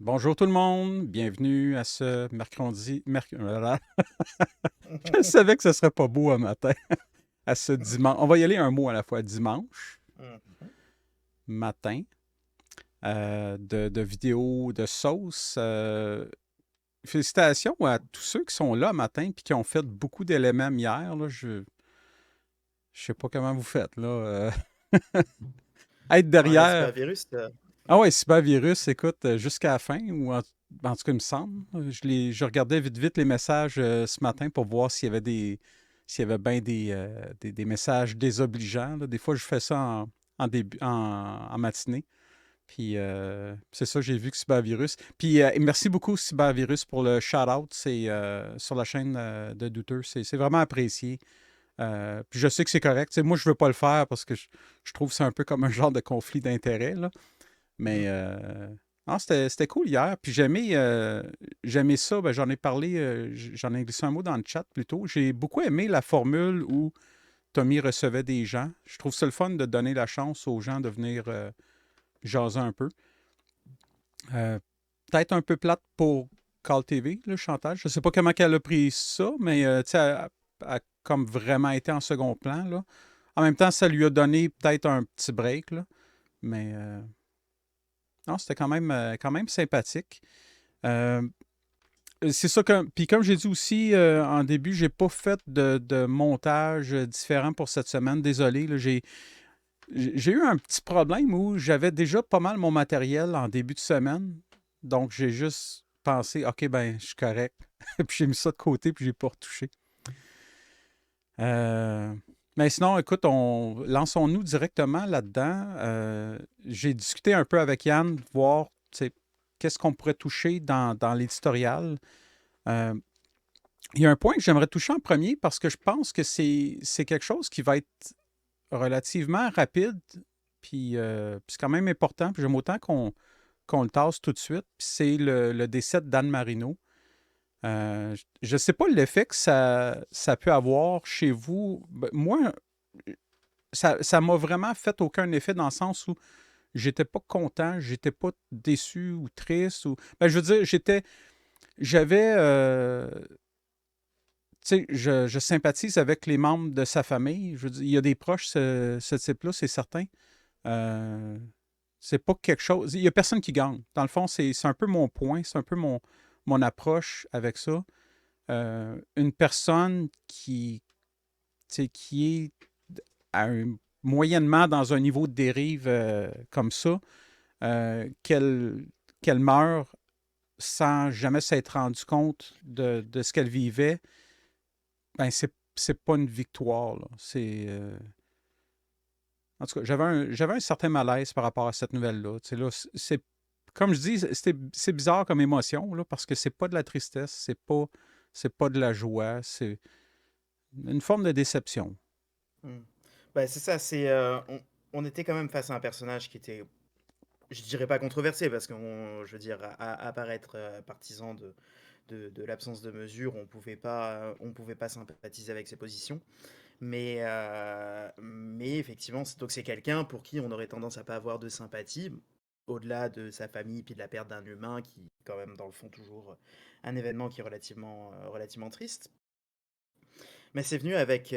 Bonjour tout le monde, bienvenue à ce mercredi. Voilà. Je savais que ce serait pas beau un matin. À ce dimanche. On va y aller un mot à la fois. Dimanche Mhm. matin de vidéos de sauce. Félicitations à tous ceux qui sont là matin et qui ont fait beaucoup d'éléments hier. Là. Je sais pas comment vous faites. Là. Être Ouais, derrière. Cybervirus, Ah ouais, Cybervirus, écoute, jusqu'à la fin, ou en tout cas, il me semble. Je regardais vite vite les messages ce matin pour voir s'il y avait bien des messages désobligeants. Là. Des fois, je fais ça en matinée. Puis c'est ça, j'ai vu que Cybervirus. Puis merci beaucoup, Cybervirus, pour le shout-out. C'est sur la chaîne de Douteux. C'est vraiment apprécié. Puis je sais que c'est correct. Tu sais, moi, je veux pas le faire parce que je trouve que c'est un peu comme un genre de conflit d'intérêts, là. Mais mm. non, c'était cool hier. Puis j'aimais ça. Ben, j'en ai parlé, j'en ai glissé un mot dans le chat plus tôt. J'ai beaucoup aimé la formule où Tommy recevait des gens. Je trouve ça le fun de donner la chance aux gens de venir jaser un peu. Euh, Peut-être un peu plate pour Call TV, le chantage. Je ne sais pas comment elle a pris ça, mais tu sais, elle a comme vraiment été en second plan, là. En même temps, ça lui a donné peut-être un petit break, là. Mais non, c'était quand même sympathique. Euh, c'est ça que. Puis comme j'ai dit aussi en début, j'ai pas fait de montage différent pour cette semaine. Désolé, là, j'ai eu un petit problème où j'avais déjà pas mal mon matériel en début de semaine. Donc j'ai juste pensé, OK, ben, je suis correct. Puis j'ai mis ça de côté, puis j'ai pas retouché. Euh, mais sinon, écoute, lançons-nous directement là-dedans. J'ai discuté un peu avec Yann, voir tu sais, qu'est-ce qu'on pourrait toucher dans l'éditorial. Euh, il y a un point que j'aimerais toucher en premier parce que je pense que c'est quelque chose qui va être relativement rapide, puis c'est quand même important, puis j'aime autant qu'on le tasse tout de suite, puis c'est le décès d'Anne Marino. Je ne sais pas l'effet que ça peut avoir chez vous. Ben, moi, ça m'a vraiment fait aucun effet dans le sens où j'étais pas content, j'étais pas déçu ou triste. Ben, je veux dire, j'avais, tu sais, je sympathise avec les membres de sa famille. Je veux dire, il y a des proches, ce type-là, c'est certain. Euh, c'est pas quelque chose. Il y a personne qui gagne. Dans le fond, c'est un peu mon point, c'est un peu mon approche avec ça. Une personne tu sais, qui est moyennement dans un niveau de dérive comme ça, qu'elle meure sans jamais s'être rendu compte de ce qu'elle vivait, ben c'est pas une victoire. Là. En tout cas, j'avais un certain malaise par rapport à cette nouvelle-là. Tu sais, là, comme je dis, c'est bizarre comme émotion, là, parce que c'est pas de la tristesse, c'est pas de la joie, c'est une forme de déception. Mm. Bah, c'est ça, on était quand même face à un personnage qui était, je dirais pas controversé, parce que, je veux dire, à paraître partisan de l'absence de mesure, on pouvait pas sympathiser avec ses positions. Mais effectivement, donc c'est quelqu'un pour qui on aurait tendance à pas avoir de sympathie, au-delà de sa famille puis de la perte d'un humain, qui, quand même, dans le fond, toujours un événement qui est relativement triste. Mais c'est venu avec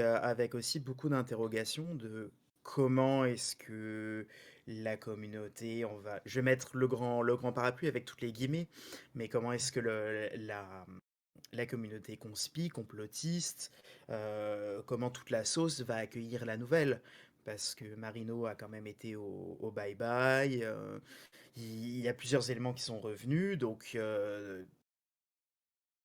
aussi beaucoup d'interrogations de comment est-ce que la communauté, je vais mettre le grand parapluie avec toutes les guillemets, mais comment est-ce que la communauté complotiste, comment toute la sauce va accueillir la nouvelle. Parce que Marino a quand même été au bye-bye, il y a plusieurs éléments qui sont revenus, donc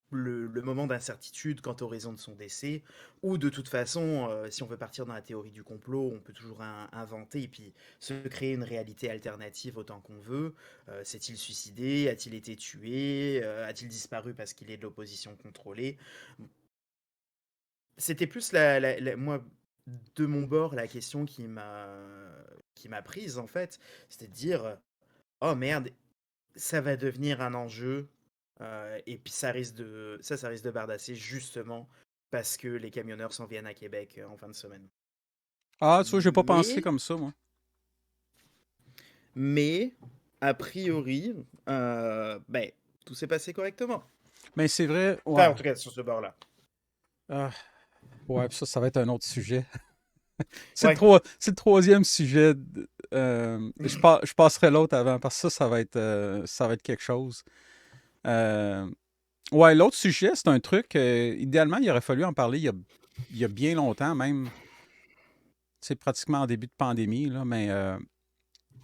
le moment d'incertitude quant aux raisons de son décès, ou de toute façon, si on veut partir dans la théorie du complot, on peut toujours inventer et puis se créer une réalité alternative autant qu'on veut. S'est-il suicidé? A-t-il été tué? A-t-il disparu parce qu'il est de l'opposition contrôlée? C'était plus moi, de mon bord, la question qui m'a prise en fait, c'était de dire, oh merde, ça va devenir un enjeu, et puis ça risque de bardasser justement parce que les camionneurs s'en viennent à Québec en fin de semaine. Ah, tu vois, j'ai pas pensé Mais, comme ça, moi. mais, a priori, ben, tout s'est passé correctement. Mais c'est vrai, Enfin, ouais. en tout cas, sur ce bord-là. Ah, ouais, puis ça va être un autre sujet. Ouais. C'est le troisième sujet. Je passerai l'autre avant parce que ça va être quelque chose. Euh, ouais, l'autre sujet, c'est un truc. Idéalement, il aurait fallu en parler il y a bien longtemps, même, c'est pratiquement en début de pandémie, là, mais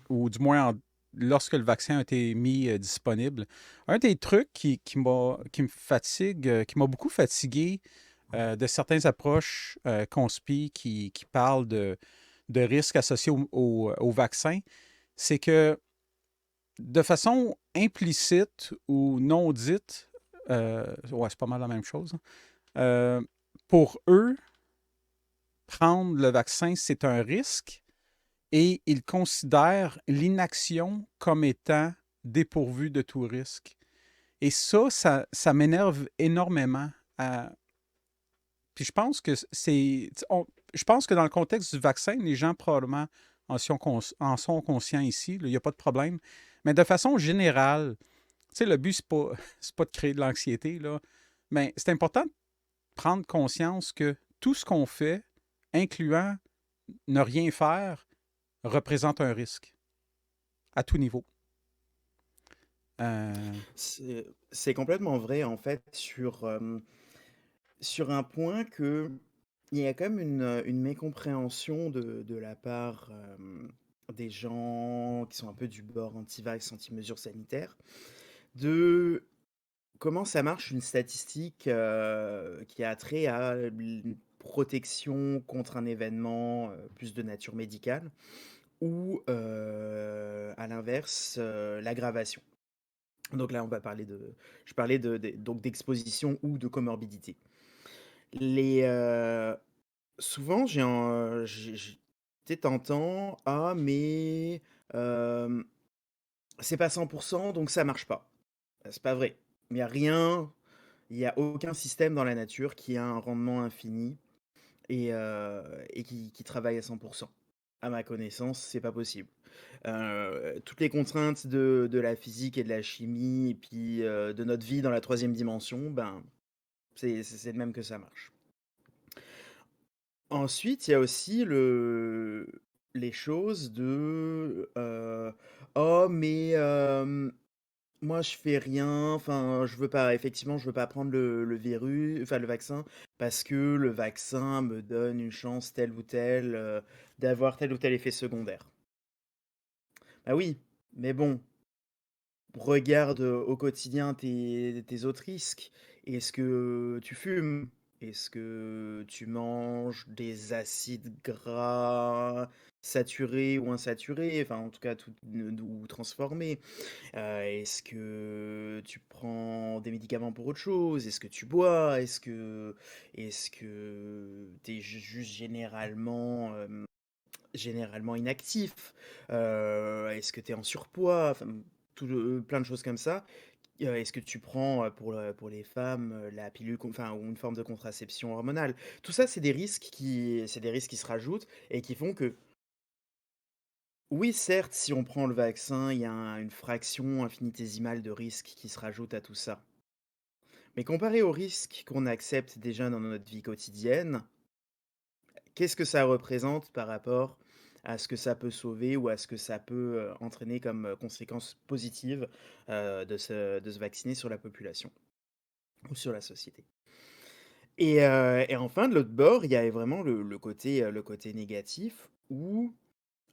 ou du moins lorsque le vaccin a été mis disponible. Un des trucs qui me fatigue, qui m'a beaucoup fatigué de certaines approches qui parlent de risques associés au vaccin, c'est que de façon implicite ou non dite, ouais, c'est pas mal la même chose, hein, euh, pour eux, prendre le vaccin, c'est un risque et ils considèrent l'inaction comme étant dépourvue de tout risque. Et ça m'énerve énormément. Puis je pense que je pense que dans le contexte du vaccin, les gens probablement en sont conscients ici. Il n'y a pas de problème. Mais de façon générale, tu sais, le but, c'est pas de créer de l'anxiété, là. Mais c'est important de prendre conscience que tout ce qu'on fait, incluant ne rien faire, représente un risque à tout niveau. Euh, C'est complètement vrai, en fait, sur un point que il y a quand même une mécompréhension de la part des gens qui sont un peu du bord anti-vax, anti-mesures sanitaires, de comment ça marche une statistique qui a trait à une protection contre un événement plus de nature médicale ou à l'inverse l'aggravation. Donc là, on va parler je parlais donc d'exposition ou de comorbidité. Les, souvent, tu sais, ah, mais c'est pas 100%, donc ça marche pas. C'est pas vrai. Il y a rien, il y a aucun système dans la nature qui a un rendement infini et qui travaille à 100%. À ma connaissance, c'est pas possible. Toutes les contraintes de la physique et de la chimie et puis, de notre vie dans la troisième dimension, ben, c'est de même que ça marche. Ensuite, il y a aussi les choses «Oh mais moi je fais rien, enfin je veux pas effectivement je veux pas prendre le vaccin parce que le vaccin me donne une chance telle ou telle, d'avoir tel ou tel effet secondaire». Bah oui, mais bon, regarde au quotidien tes autres risques. Est-ce que tu fumes? Est-ce que tu manges des acides gras saturés ou insaturés? Enfin, en tout cas, ou transformés. Est-ce que tu prends des médicaments pour autre chose? Est-ce que tu bois? Est-ce que tu es juste généralement inactif? Est-ce que tu es en surpoids? Enfin, plein de choses comme ça. Est-ce que tu prends, pour les femmes, la pilule enfin, ou une forme de contraception hormonale? Tout ça, c'est des risques qui se rajoutent et qui font que, oui, certes, si on prend le vaccin, il y a une fraction infinitésimale de risques qui se rajoute à tout ça. Mais comparé aux risques qu'on accepte déjà dans notre vie quotidienne, qu'est-ce que ça représente par rapport à ce que ça peut sauver ou à ce que ça peut, entraîner comme, conséquence positive, de se vacciner sur la population ou sur la société? Et enfin, de l'autre bord, il y avait vraiment le côté négatif où,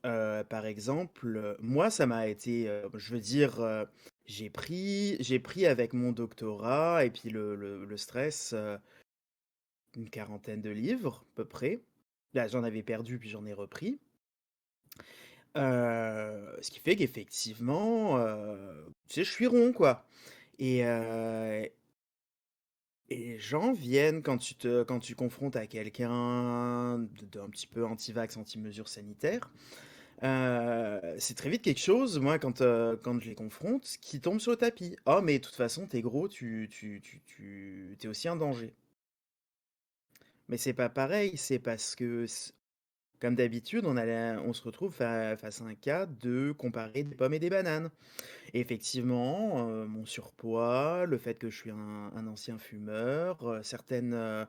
par exemple, moi, ça m'a été, je veux dire, j'ai pris avec mon doctorat et puis le stress, une quarantaine de livres, à peu près. Là, j'en avais perdu, puis j'en ai repris. Ce qui fait qu'effectivement, tu sais, je suis rond, quoi. Et, et les gens viennent quand tu confrontes à quelqu'un d'un petit peu anti-vax, anti-mesures sanitaires, c'est très vite quelque chose, moi, quand je les confronte, qui tombe sur le tapis. «Oh, mais de toute façon, t'es gros, tu aussi un danger». Mais c'est pas pareil, c'est parce que comme d'habitude, on se retrouve face à un cas de comparer des pommes et des bananes. Et effectivement, mon surpoids, le fait que je suis un ancien fumeur, certains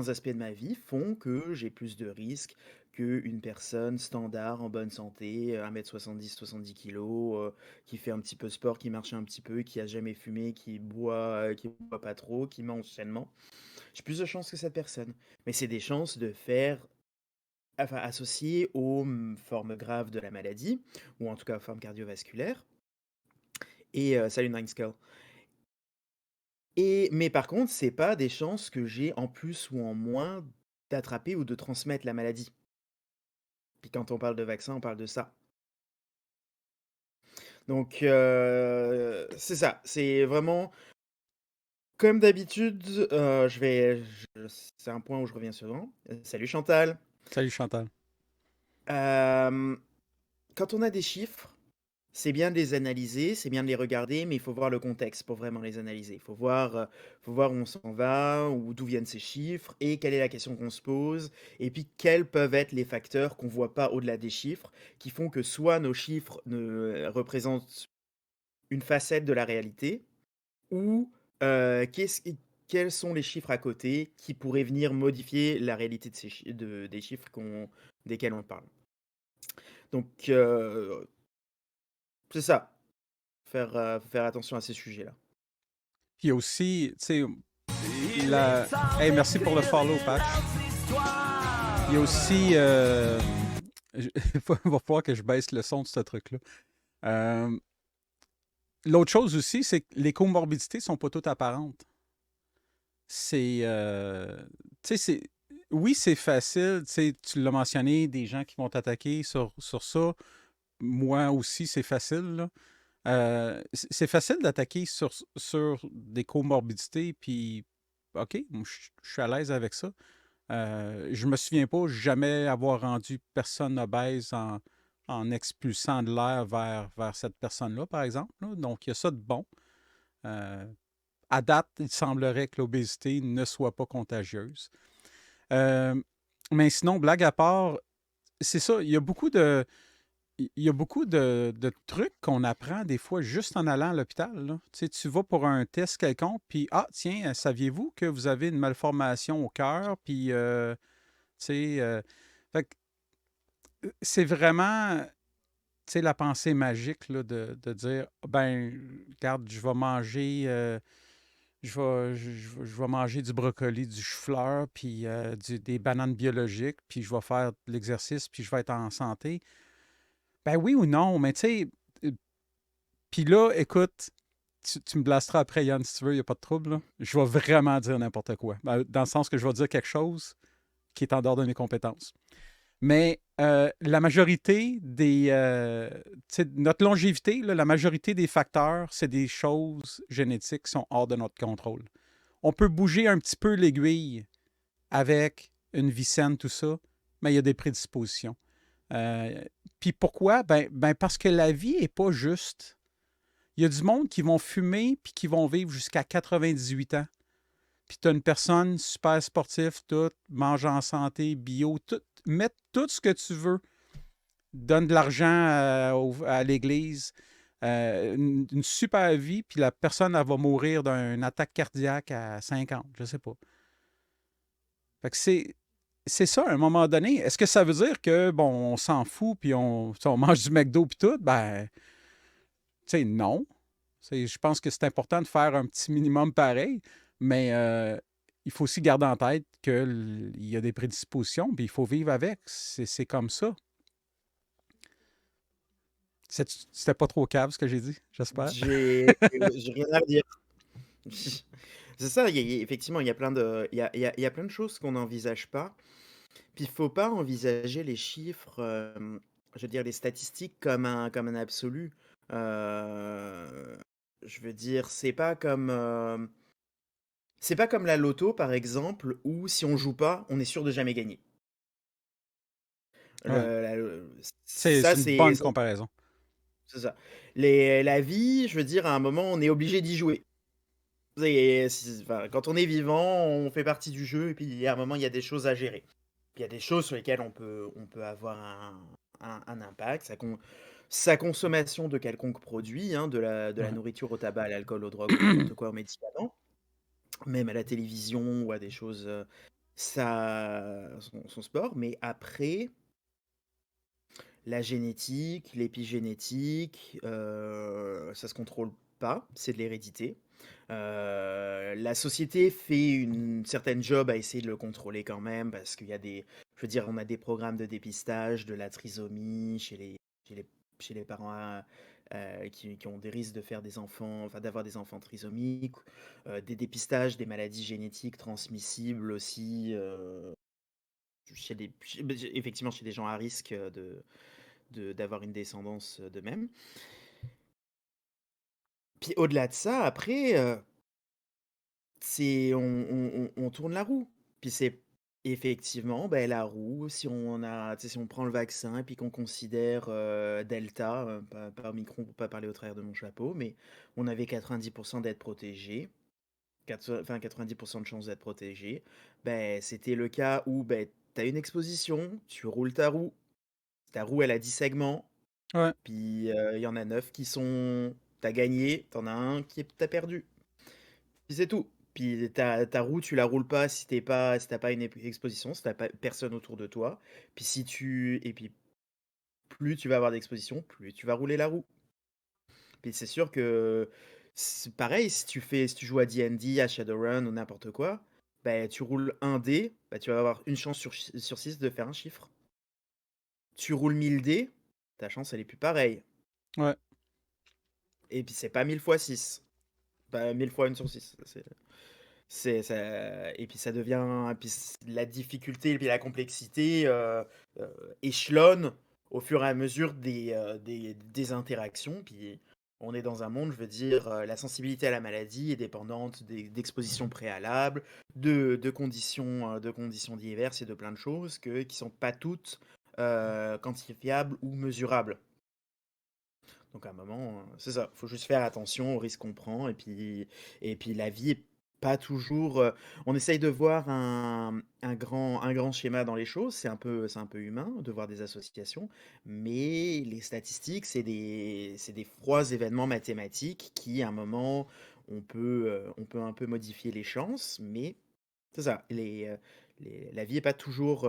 aspects de ma vie font que j'ai plus de risques qu'une personne standard en bonne santé, 1,70 m, 70 kilos, qui fait un petit peu sport, qui marche un petit peu, qui a jamais fumé, qui boit pas trop, qui mange sainement. J'ai plus de chances que cette personne. Mais c'est des chances de faire, enfin, associées aux formes graves de la maladie, ou en tout cas aux formes cardiovasculaires. Et salut Nineskull. Mais par contre, c'est pas des chances que j'ai en plus ou en moins d'attraper ou de transmettre la maladie. Puis quand on parle de vaccin, on parle de ça. Donc c'est ça, c'est vraiment comme d'habitude, c'est un point où je reviens souvent. Salut Chantal. Salut Chantal. Hem, Quand on a des chiffres, c'est bien de les analyser, c'est bien de les regarder, mais il faut voir le contexte pour vraiment les analyser. Faut voir où on s'en va, ou d'où viennent ces chiffres, et quelle est la question qu'on se pose, et puis quels peuvent être les facteurs qu'on voit pas au-delà des chiffres, qui font que soit nos chiffres représentent une facette de la réalité, ou quels sont les chiffres à côté qui pourraient venir modifier la réalité des chiffres desquels on parle. Donc, c'est ça. Faut faire attention à ces sujets-là. Puis il y a aussi, tu sais, la... Hey, merci pour le follow, Patch. Il y a aussi... il va falloir que je baisse le son de ce truc-là. L'autre chose aussi, c'est que les comorbidités sont pas toutes apparentes. C'est... tu sais, c'est... Oui, c'est facile, tu sais, tu l'as mentionné, des gens qui vont t'attaquer sur ça. Moi aussi, c'est facile, là. C'est facile d'attaquer sur des comorbidités, puis OK, moi, je suis à l'aise avec ça. Je me souviens pas jamais avoir rendu personne obèse en expulsant de l'air vers cette personne-là, par exemple, là. Donc, il y a ça de bon. Euh, à date, il semblerait que l'obésité ne soit pas contagieuse. Euh, mais sinon, blague à part, c'est ça, il y a beaucoup de trucs qu'on apprend des fois juste en allant à l'hôpital, là. Tu sais, tu vas pour un test quelconque, puis ah, tiens, saviez-vous que vous avez une malformation au cœur? Puis, tu sais, fait que, c'est vraiment, tu sais, la pensée magique là, de dire, ben, regarde, je vais manger, je vais manger du brocoli, du chou-fleur, puis des bananes biologiques, puis je vais faire de l'exercice, puis je vais être en santé. Ben oui ou non, mais tu sais, euh, puis là, écoute, tu me blasteras après, Yann, si tu veux, il n'y a pas de trouble, là. Je vais vraiment dire n'importe quoi. Ben, dans le sens que je vais dire quelque chose qui est en dehors de mes compétences. Mais la majorité des. Tu sais, notre longévité, là, la majorité des facteurs, c'est des choses génétiques qui sont hors de notre contrôle. On peut bouger un petit peu l'aiguille avec une vie saine, tout ça, mais il y a des prédispositions. Euh, Puis pourquoi? Ben parce que la vie n'est pas juste. Il y a du monde qui vont fumer puis qui vont vivre jusqu'à 98 ans. Puis tu as une personne super sportive, tout, mange en santé, bio, tout, mettre tout ce que tu veux, donne de l'argent à l'église, une super vie, puis la personne, elle va mourir d'une attaque cardiaque à 50, je sais pas. Fait que c'est ça, à un moment donné. Est-ce que ça veut dire que, bon, on s'en fout, puis on mange du McDo, puis tout? Ben, tu sais, non. Je pense que c'est important de faire un petit minimum pareil, mais il faut aussi garder en tête qu'il y a des prédispositions, puis il faut vivre avec. C'est comme ça. C'était pas trop cave ce que j'ai dit, j'espère. J'ai rien à dire. C'est ça, effectivement, il y a plein il y a plein de choses qu'on n'envisage pas. Puis il faut pas envisager les chiffres, je veux dire les statistiques comme un absolu. Euh, je veux dire, c'est pas comme la loto par exemple, où si on joue pas, on est sûr de jamais gagner. Ouais. C'est Ça une bonne ça, comparaison. c'est ça. La vie, je veux dire, à un moment, on est obligé d'y jouer. Enfin, quand on est vivant, on fait partie du jeu et puis à un moment, il y a des choses à gérer. Il y a des choses sur lesquelles on peut avoir un impact. Sa consommation de quelconque produit, hein, de la Ouais. nourriture au tabac, à l'alcool, aux drogues, ou n'importe quoi, aux médicaments, même à la télévision ou à des choses, son sport. Mais après, la génétique, l'épigénétique, ça se contrôle pas, c'est de l'hérédité. La société fait une certaine job à essayer de le contrôler quand même, parce qu'il y a je veux dire, on a des programmes de dépistage de la trisomie chez les, chez les parents qui ont des risques de faire des enfants, enfin d'avoir des enfants trisomiques, des dépistages des maladies génétiques transmissibles aussi, effectivement chez des gens à risque d'avoir une descendance de même. Puis au-delà de ça, après, on tourne la roue. Puis c'est effectivement, ben, la roue, si on a, tu sais, si on prend le vaccin et puis qu'on considère Delta, pas Omicron pour pas parler au travers de mon chapeau, mais on avait 90% d'être protégé, enfin 90% de chances d'être protégé. Ben, c'était le cas où ben, tu as une exposition, tu roules ta roue elle a 10 segments, Ouais. puis il y en a 9 qui sont. T'as gagné, t'en as un t'as perdu. Puis c'est tout. Puis ta roue, tu la roules pas si t'as pas une exposition, si t'as pas personne autour de toi. Puis et puis plus tu vas avoir d'exposition, plus tu vas rouler la roue. Puis c'est sûr que c'est pareil, si tu joues à D&D, à Shadowrun ou n'importe quoi, ben tu roules un dé, ben, tu vas avoir une chance sur 6 de faire un chiffre. Tu roules 1000 dés, ta chance elle est plus pareille. Ouais. Et puis c'est pas 1000 fois 6. Pas 1000 fois 1 sur 6. Et puis ça devient. Et puis la difficulté et puis la complexité euh, échelonne au fur et à mesure des interactions. Puis on est dans un monde, je veux dire, la sensibilité à la maladie est dépendante d'expositions préalables, de conditions diverses et de plein de choses qui sont pas toutes quantifiables ou mesurables. Donc à un moment, c'est ça, faut juste faire attention aux risques qu'on prend et puis la vie est pas toujours. On essaye de voir un grand schéma dans les choses, c'est un peu humain de voir des associations, mais les statistiques, c'est des froids événements mathématiques qui, à un moment, on peut un peu modifier les chances, mais c'est ça, la vie est pas toujours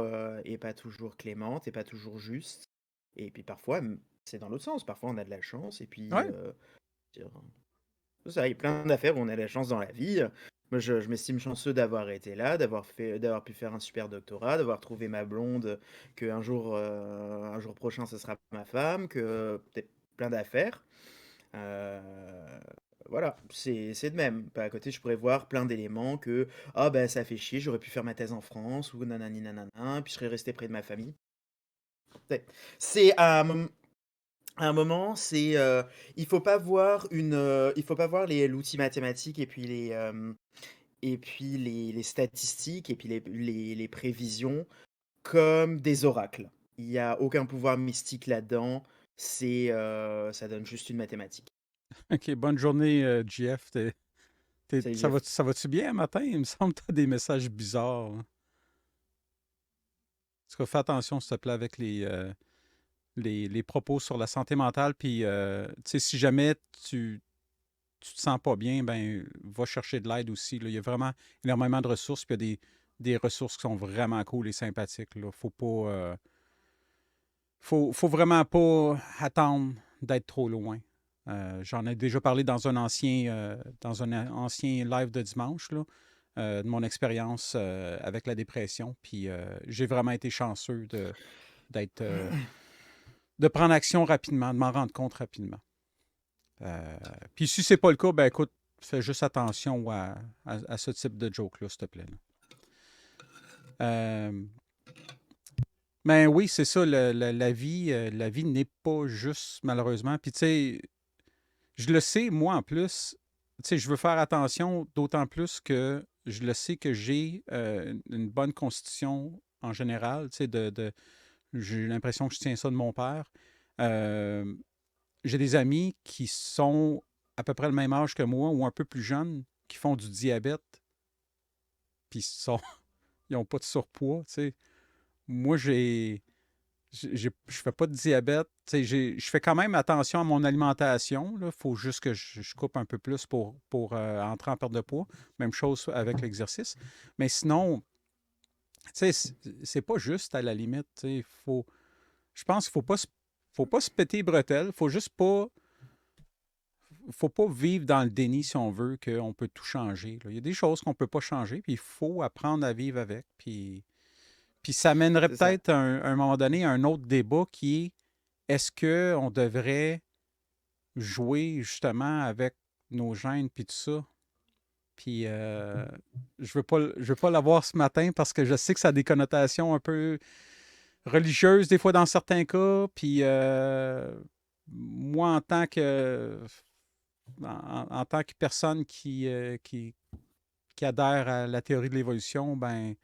clémente, est pas toujours juste, et puis parfois, c'est dans l'autre sens. Parfois, on a de la chance et puis, Ouais. dire c'est ça, il y a plein d'affaires où on a de la chance dans la vie. Moi, je m'estime chanceux d'avoir été là, d'avoir pu faire un super doctorat, d'avoir trouvé ma blonde, un jour prochain, ce sera ma femme, que peut-être plein d'affaires. Euh, voilà, c'est de même. Bah, à côté, je pourrais voir plein d'éléments que, ah ben ça fait chier, j'aurais pu faire ma thèse en France, ou nanani nanana, puis je serais resté près de ma famille. C'est à un moment, il faut pas voir l'outil mathématique et puis les statistiques et puis les prévisions comme des oracles. Il y a aucun pouvoir mystique là-dedans. Ça donne juste une mathématique. OK. Bonne journée, JF. Salut Jeff. Ça va-tu bien un matin? Il me semble que tu as des messages bizarres, hein. En tout cas, fais attention, s'il te plaît, avec les propos sur la santé mentale. Puis, tu sais, si jamais tu te sens pas bien, ben, va chercher de l'aide aussi, là. Il y a vraiment énormément de ressources, puis il y a des ressources qui sont vraiment cool et sympathiques, là. Faut pas. Faut vraiment pas attendre d'être trop loin. J'en ai déjà parlé dans un ancien live de dimanche, là, de mon expérience avec la dépression. Puis j'ai vraiment été chanceux d'être, de prendre action rapidement, de m'en rendre compte rapidement. Puis si c'est pas le cas, ben écoute, fais juste attention à ce type de joke-là, s'il te plaît, là. Euh, ben oui, c'est ça, la vie n'est pas juste, malheureusement. Puis tu sais, je le sais, moi en plus, tu sais, je veux faire attention, d'autant plus que je le sais que j'ai une bonne constitution en général, tu sais, j'ai l'impression que je tiens ça de mon père. Euh, j'ai des amis qui sont à peu près le même âge que moi ou un peu plus jeunes, qui font du diabète, puis ils n'ont pas de surpoids, tu sais. moi, je fais pas de diabète. Tu sais, je fais quand même attention à mon alimentation. Il faut juste que je coupe un peu plus pour entrer en perte de poids. Même chose avec l'exercice. Mais sinon, tu sais, c'est pas juste à la limite. Tu sais, je pense qu'il faut pas se péter les bretelles. Faut pas vivre dans le déni si on veut qu'on peut tout changer, là. Il y a des choses qu'on peut pas changer, puis il faut apprendre à vivre avec. Puis ça mènerait C'est ça. peut-être à un moment donné à un autre débat qui est-ce qu'on devrait jouer justement avec nos gènes puis tout ça? Puis je veux pas l'avoir ce matin parce que je sais que ça a des connotations un peu religieuses des fois dans certains cas. Puis moi, en tant que personne qui adhère à la théorie de l'évolution, ben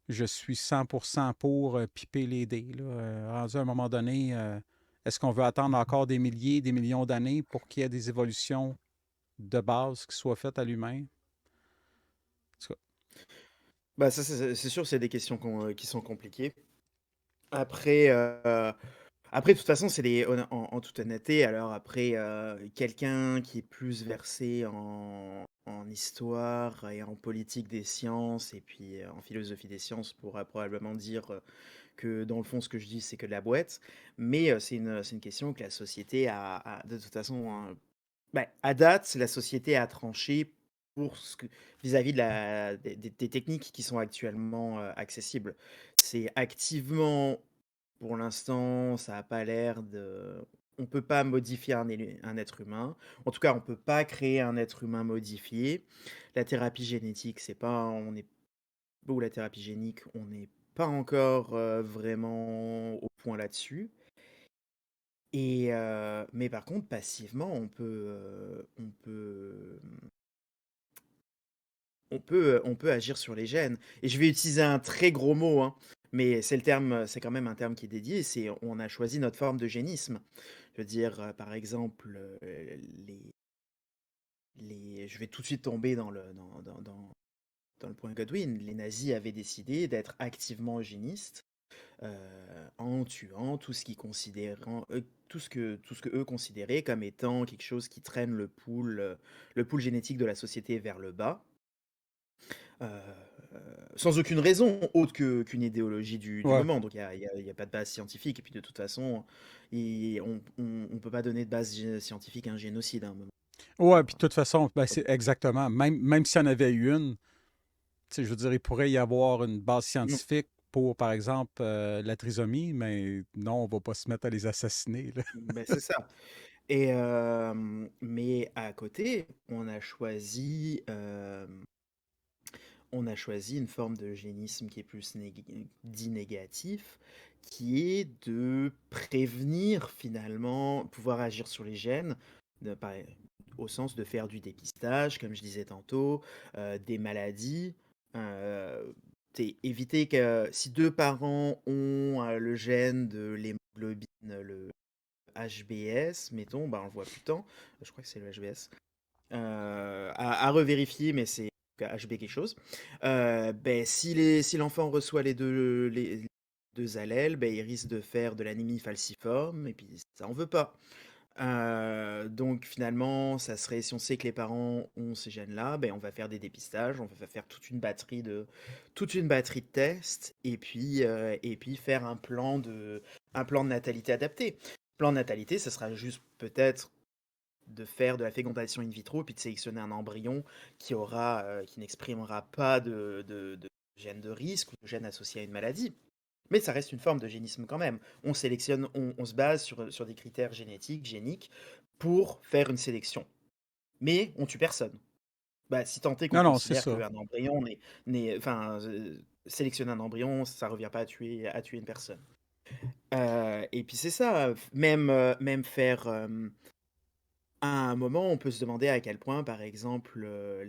je suis 100% pour piper les dés, là. Rendu à un moment donné, est-ce qu'on veut attendre encore des milliers, des millions d'années pour qu'il y ait des évolutions de base qui soient faites à l'humain? En tout cas, Bah, ça, c'est sûr, c'est des questions qui sont compliquées. Après, après, de toute façon, c'est des en toute honnêteté, alors après, quelqu'un qui est plus versé en histoire et en politique des sciences et puis, en philosophie des sciences pourra probablement dire, que dans le fond, ce que je dis, c'est que de la boîte. Mais, c'est une question que la société a de toute façon, bah, à date, la société a tranché pour ce que vis-à-vis de la des techniques qui sont actuellement, accessibles. C'est activement pour l'instant, ça a pas l'air de on peut pas modifier un être humain. En tout cas, on peut pas créer un être humain modifié. La thérapie génétique, c'est pas on est ou la thérapie génique, on n'est pas encore, vraiment au point là-dessus et mais par contre passivement, on peut agir sur les gènes et je vais utiliser un très gros mot, hein, mais c'est le terme, c'est quand même un terme qui est dédié, c'est on a choisi notre forme d'eugénisme. Je veux dire, par exemple, les je vais tout de suite tomber dans le point Godwin. Les nazis avaient décidé d'être activement eugénistes, en tuant tout ce tout ce que eux considéraient comme étant quelque chose qui traîne le pool génétique de la société vers le bas. Heu, sans aucune raison autre qu'une idéologie du ouais. moment. Donc il y a pas de base scientifique et puis de toute façon, on peut pas donner de base scientifique à un génocide à un moment. Ouais, puis de toute façon, ben, c'est exactement. Même s'il y en avait eu une, tu sais, je veux dire, il pourrait y avoir une base Non, scientifique pour, par exemple, la trisomie, mais non, on va pas se mettre à les assassiner, là. beh, c'est ça et mais à côté, on a choisi une forme d'eugénisme qui est plus dit négatif, qui est de prévenir finalement, pouvoir agir sur les gènes, au sens de faire du dépistage, comme je disais tantôt, des maladies. Éviter que si deux parents ont le gène de l'hémoglobine, le HBS, mettons, bah on le voit plus tant, je crois que c'est le HBS, à revérifier, mais c'est HB quelque chose. Ben, si l'enfant reçoit les deux allèles, ben, il risque de faire de l'anémie falciforme, et puis ça on veut pas. Donc finalement, ça serait, si on sait que les parents ont ces gènes-là, ben, on va faire des dépistages, on va faire toute une batterie de tests, et puis faire un plan de natalité adapté. Plan de natalité, ça sera juste peut-être de faire de la fécondation in vitro, puis de sélectionner un embryon qui n'exprimera pas de gènes de risque ou de gènes associés à une maladie. Mais ça reste une forme d'eugénisme quand même. On se base sur des critères génétiques, géniques, pour faire une sélection. Mais on tue personne. Bah, si tant est qu'on Non, non, c'est considère ça. qu'un embryon enfin, sélectionner un embryon, ça revient pas à tuer une personne. Et puis c'est ça, même faire, à un moment, on peut se demander à quel point, par exemple, le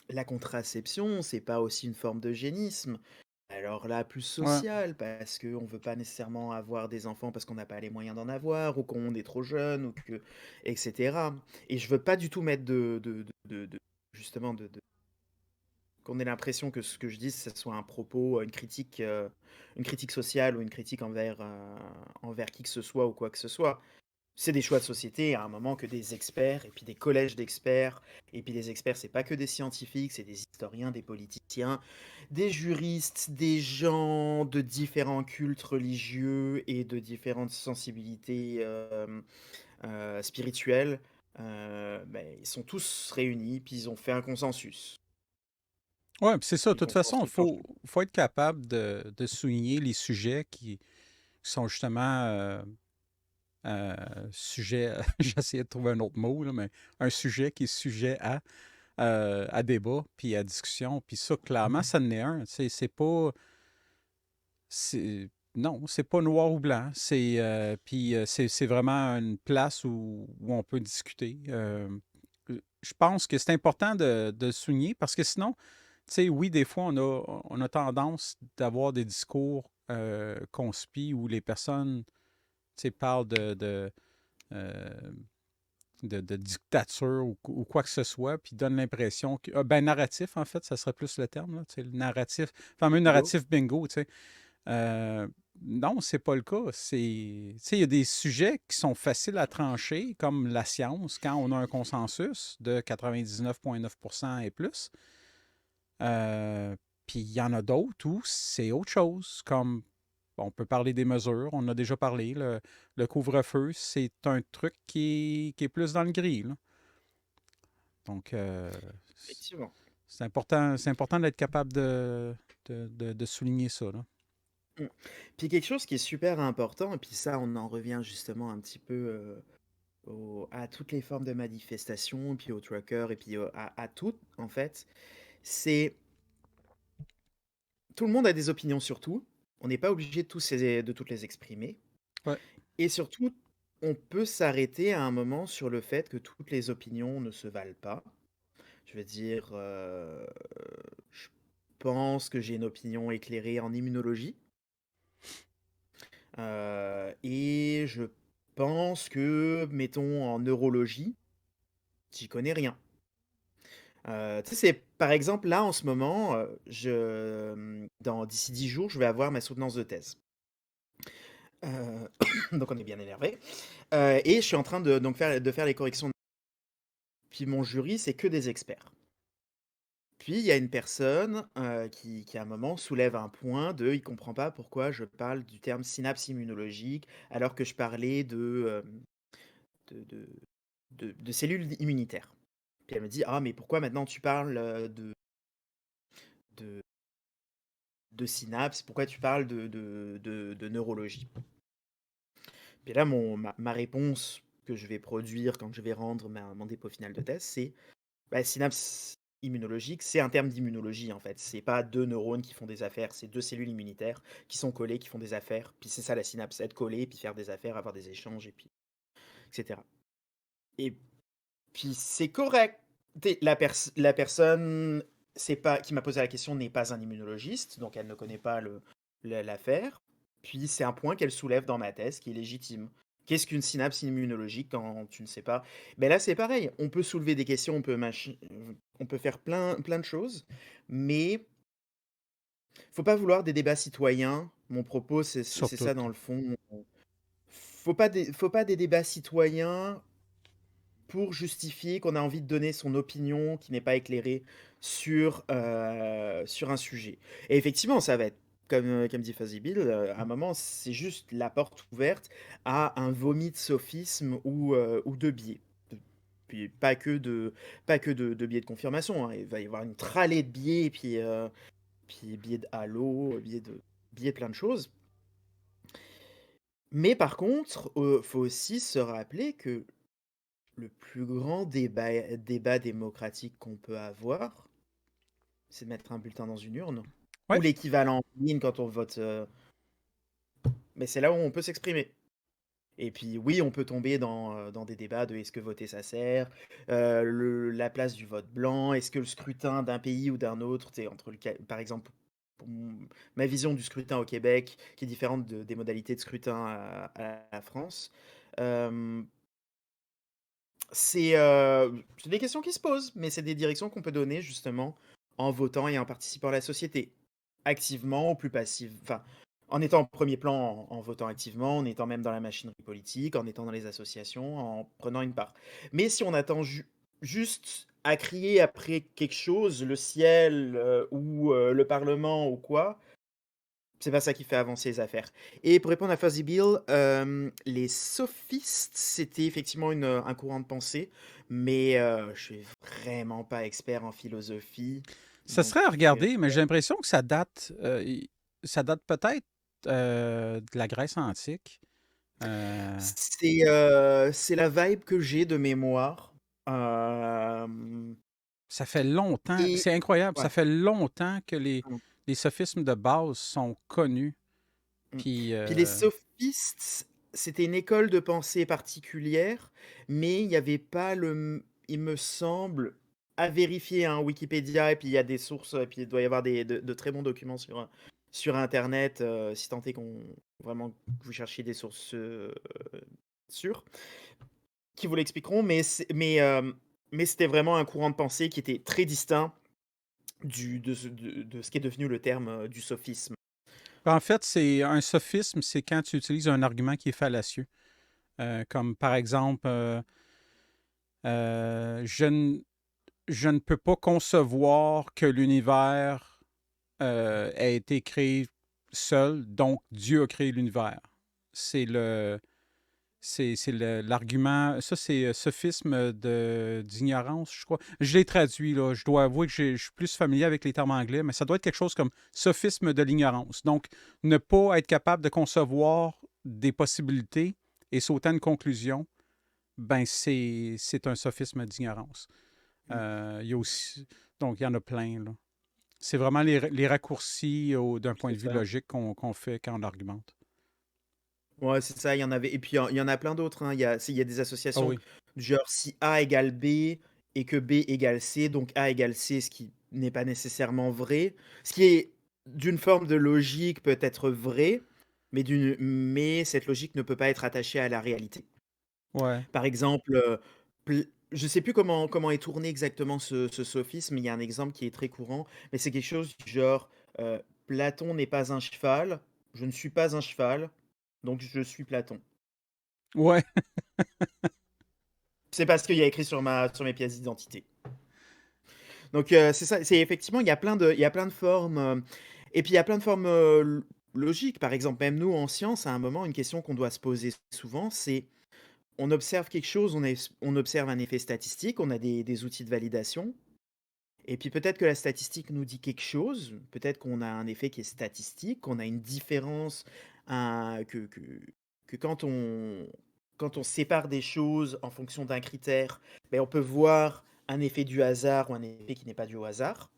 la contraception, c'est pas aussi une forme d'eugénisme. Alors là, plus Ouais. social, parce qu'on veut pas nécessairement avoir des enfants parce qu'on n'a pas les moyens d'en avoir, ou qu'on est trop jeune, ou que, etc. Et je veux pas du tout mettre justement, qu'on ait l'impression que ce que je dis, ce soit un propos, une critique sociale ou une critique envers qui que ce soit ou quoi que ce soit. C'est des choix de société à un moment que des experts, et puis des collèges d'experts, et puis les experts, c'est pas que des scientifiques, c'est des historiens, des politiciens, des juristes, des gens de différents cultes religieux et de différentes sensibilités spirituelles. Ben, ils sont tous réunis, puis ils ont fait un consensus. Ouais, puis c'est ça. De Puis le toute façon, il consensus, quand je... faut être capable de souligner les sujets qui sont justement sujets, j'essayais de trouver un autre mot, là, mais un sujet qui est sujet à débat, puis à discussion. Puis ça, clairement, ça en est un. C'est pas. Non, c'est pas noir ou blanc. C'est vraiment une place où on peut discuter. Je pense que c'est important de le souligner parce que sinon, tu sais, oui, des fois, on a tendance d'avoir des discours conspis où les personnes, tu sais, parlent euh, de dictature ou quoi que ce soit, puis donnent l'impression que. Ben, narratif, en fait, ça serait plus le terme, là, tu sais, le narratif, fameux Bingo. narratif bingo, tu sais. Euh, non, c'est pas le cas. Tu sais, il y a des sujets qui sont faciles à trancher, comme la science, quand on a un consensus de 99,9% et plus. Euh, Puis il y en a d'autres où c'est autre chose, comme on peut parler des mesures, on en a déjà parlé. Le couvre-feu, c'est un truc qui est plus dans le gris, là. Donc, Effectivement. c'est important d'être capable de souligner ça, là. Mm. Puis quelque chose qui est super important, et puis ça, on en revient justement un petit peu à toutes les formes de manifestation, puis au tracker, et puis à tout, en fait, c'est tout le monde a des opinions sur tout. On n'est pas obligé de toutes les exprimer. Ouais. Et surtout, on peut s'arrêter à un moment sur le fait que toutes les opinions ne se valent pas. Je veux dire, je pense que j'ai une opinion éclairée en immunologie. Et je pense que, mettons, en neurologie, j'y connais rien. Tu sais, c'est par exemple là en ce moment, d'ici 10 jours, je vais avoir ma soutenance de thèse. Euh, donc on est bien énervé. Et je suis en train de faire les corrections. Puis mon jury, c'est que des experts. Puis il y a une personne qui à un moment soulève un point de il comprend pas pourquoi je parle du terme synapse immunologique alors que je parlais de, de, de cellules immunitaires. Puis elle me dit ah mais pourquoi maintenant tu parles de, de synapse, pourquoi tu parles de neurologie? Puis là ma réponse que je vais produire quand je vais rendre mon dépôt final de thèse, c'est bah, synapse immunologique, c'est un terme d'immunologie en fait. C'est pas deux neurones qui font des affaires, c'est deux cellules immunitaires qui sont collées, qui font des affaires. Puis c'est ça la synapse, être collé, puis faire des affaires, avoir des échanges, et puis etc. Et puis c'est correct. La personne qui m'a posé la question n'est pas un immunologiste, donc elle ne connaît pas l'affaire. Puis c'est un point qu'elle soulève dans ma thèse qui est légitime. Qu'est-ce qu'une synapse immunologique quand tu ne sais pas? Ben là, c'est pareil. On peut soulever des questions, on peut faire plein de choses, mais faut pas vouloir des débats citoyens. Mon propos, c'est Surtout. ça dans le fond. Faut pas des débats citoyens pour justifier qu'on a envie de donner son opinion qui n'est pas éclairée sur un sujet. Et effectivement, ça va être, comme dit Fuzzy Bill, à un moment, c'est juste la porte ouverte à un vomi de sophisme ou de biais. Puis pas que de biais de confirmation, hein. Il va y avoir une trallée de biais, puis biais de halo, biais de plein de choses. Mais par contre, faut aussi se rappeler que le plus grand débat démocratique qu'on peut avoir, c'est de mettre un bulletin dans une urne. Ou Ouais. l'équivalent en ligne quand on vote. Mais c'est là où on peut s'exprimer. Et puis oui, on peut tomber dans des débats de est-ce que voter ça sert, la place du vote blanc, est-ce que le scrutin d'un pays ou d'un autre, par exemple, pour ma vision du scrutin au Québec, qui est différente des modalités de scrutin à la France, euh, c'est des questions qui se posent, mais c'est des directions qu'on peut donner justement en votant et en participant à la société, activement ou plus passif, enfin, en étant en premier plan, en votant activement, en étant même dans la machinerie politique, en étant dans les associations, en prenant une part. Mais si on attend juste à crier après quelque chose, le ciel ou le Parlement ou quoi, c'est pas ça qui fait avancer les affaires. Et pour répondre à Fuzzy Bill, les sophistes, c'était effectivement un courant de pensée, mais je suis vraiment pas expert en philosophie. Ça Donc, serait à regarder, mais j'ai l'impression que ça date peut-être de la Grèce antique. Euh, c'est la vibe que j'ai de mémoire. Ça fait longtemps, Et c'est incroyable, ça ouais. fait longtemps que Mm, les sophismes de base sont connus. mm. Puis, Puis les sophistes, c'était une école de pensée particulière, mais il n'y avait pas il me semble, à vérifier, hein, Wikipédia, et puis il y a des sources, et puis il doit y avoir de très bons documents sur Internet, si tant est qu'on vraiment que vous cherchiez des sources sûres, qui vous l'expliqueront, mais c'était vraiment un courant de pensée qui était très distinct de ce qui est devenu le terme du sophisme. en fait, c'est un sophisme, c'est quand tu utilises un argument qui est fallacieux. Comme par exemple, euh, je, ne, je ne peux pas concevoir que l'univers ait été créé seul, donc Dieu a créé l'univers. C'est le, l'argument, ça c'est sophisme d'ignorance, je crois. Je l'ai traduit, là. Je dois avouer que je suis plus familier avec les termes anglais, mais ça doit être quelque chose comme sophisme de l'ignorance. Donc, ne pas être capable de concevoir des possibilités et sauter à une conclusion, ben c'est un sophisme d'ignorance. Mm. Il y a aussi, donc il y en a plein, là. C'est vraiment les raccourcis d'un point C'est de vue ça. logique qu'on fait quand on argumente. Ouais, c'est ça, il y en avait. Et puis il y en a plein d'autres, hein. Il y a des Ah associations oui. du genre si A égale B et que B égale C, donc A égale C, ce qui n'est pas nécessairement vrai. Ce qui est d'une forme de logique peut être vrai, mais cette logique ne peut pas être attachée à la réalité. Ouais. Par exemple, je ne sais plus comment est tourné exactement ce sophisme, mais il y a un exemple qui est très courant, mais c'est quelque chose du genre Platon n'est pas un cheval, je ne suis pas un cheval, donc je suis Platon. Ouais. C'est parce qu'il y a écrit sur mes pièces d'identité. Donc c'est ça, c'est effectivement, il y a plein de formes, et puis il y a plein de formes logiques. Par exemple, même nous en science, à un moment, une question qu'on doit se poser souvent, c'est on observe quelque chose, on observe un effet statistique, on a des outils de validation, et puis peut-être que la statistique nous dit quelque chose, peut-être qu'on a un effet qui est statistique, qu'on a une différence, que quand on sépare des choses en fonction d'un critère, ben on peut voir un effet du hasard ou un effet qui n'est pas dû au hasard.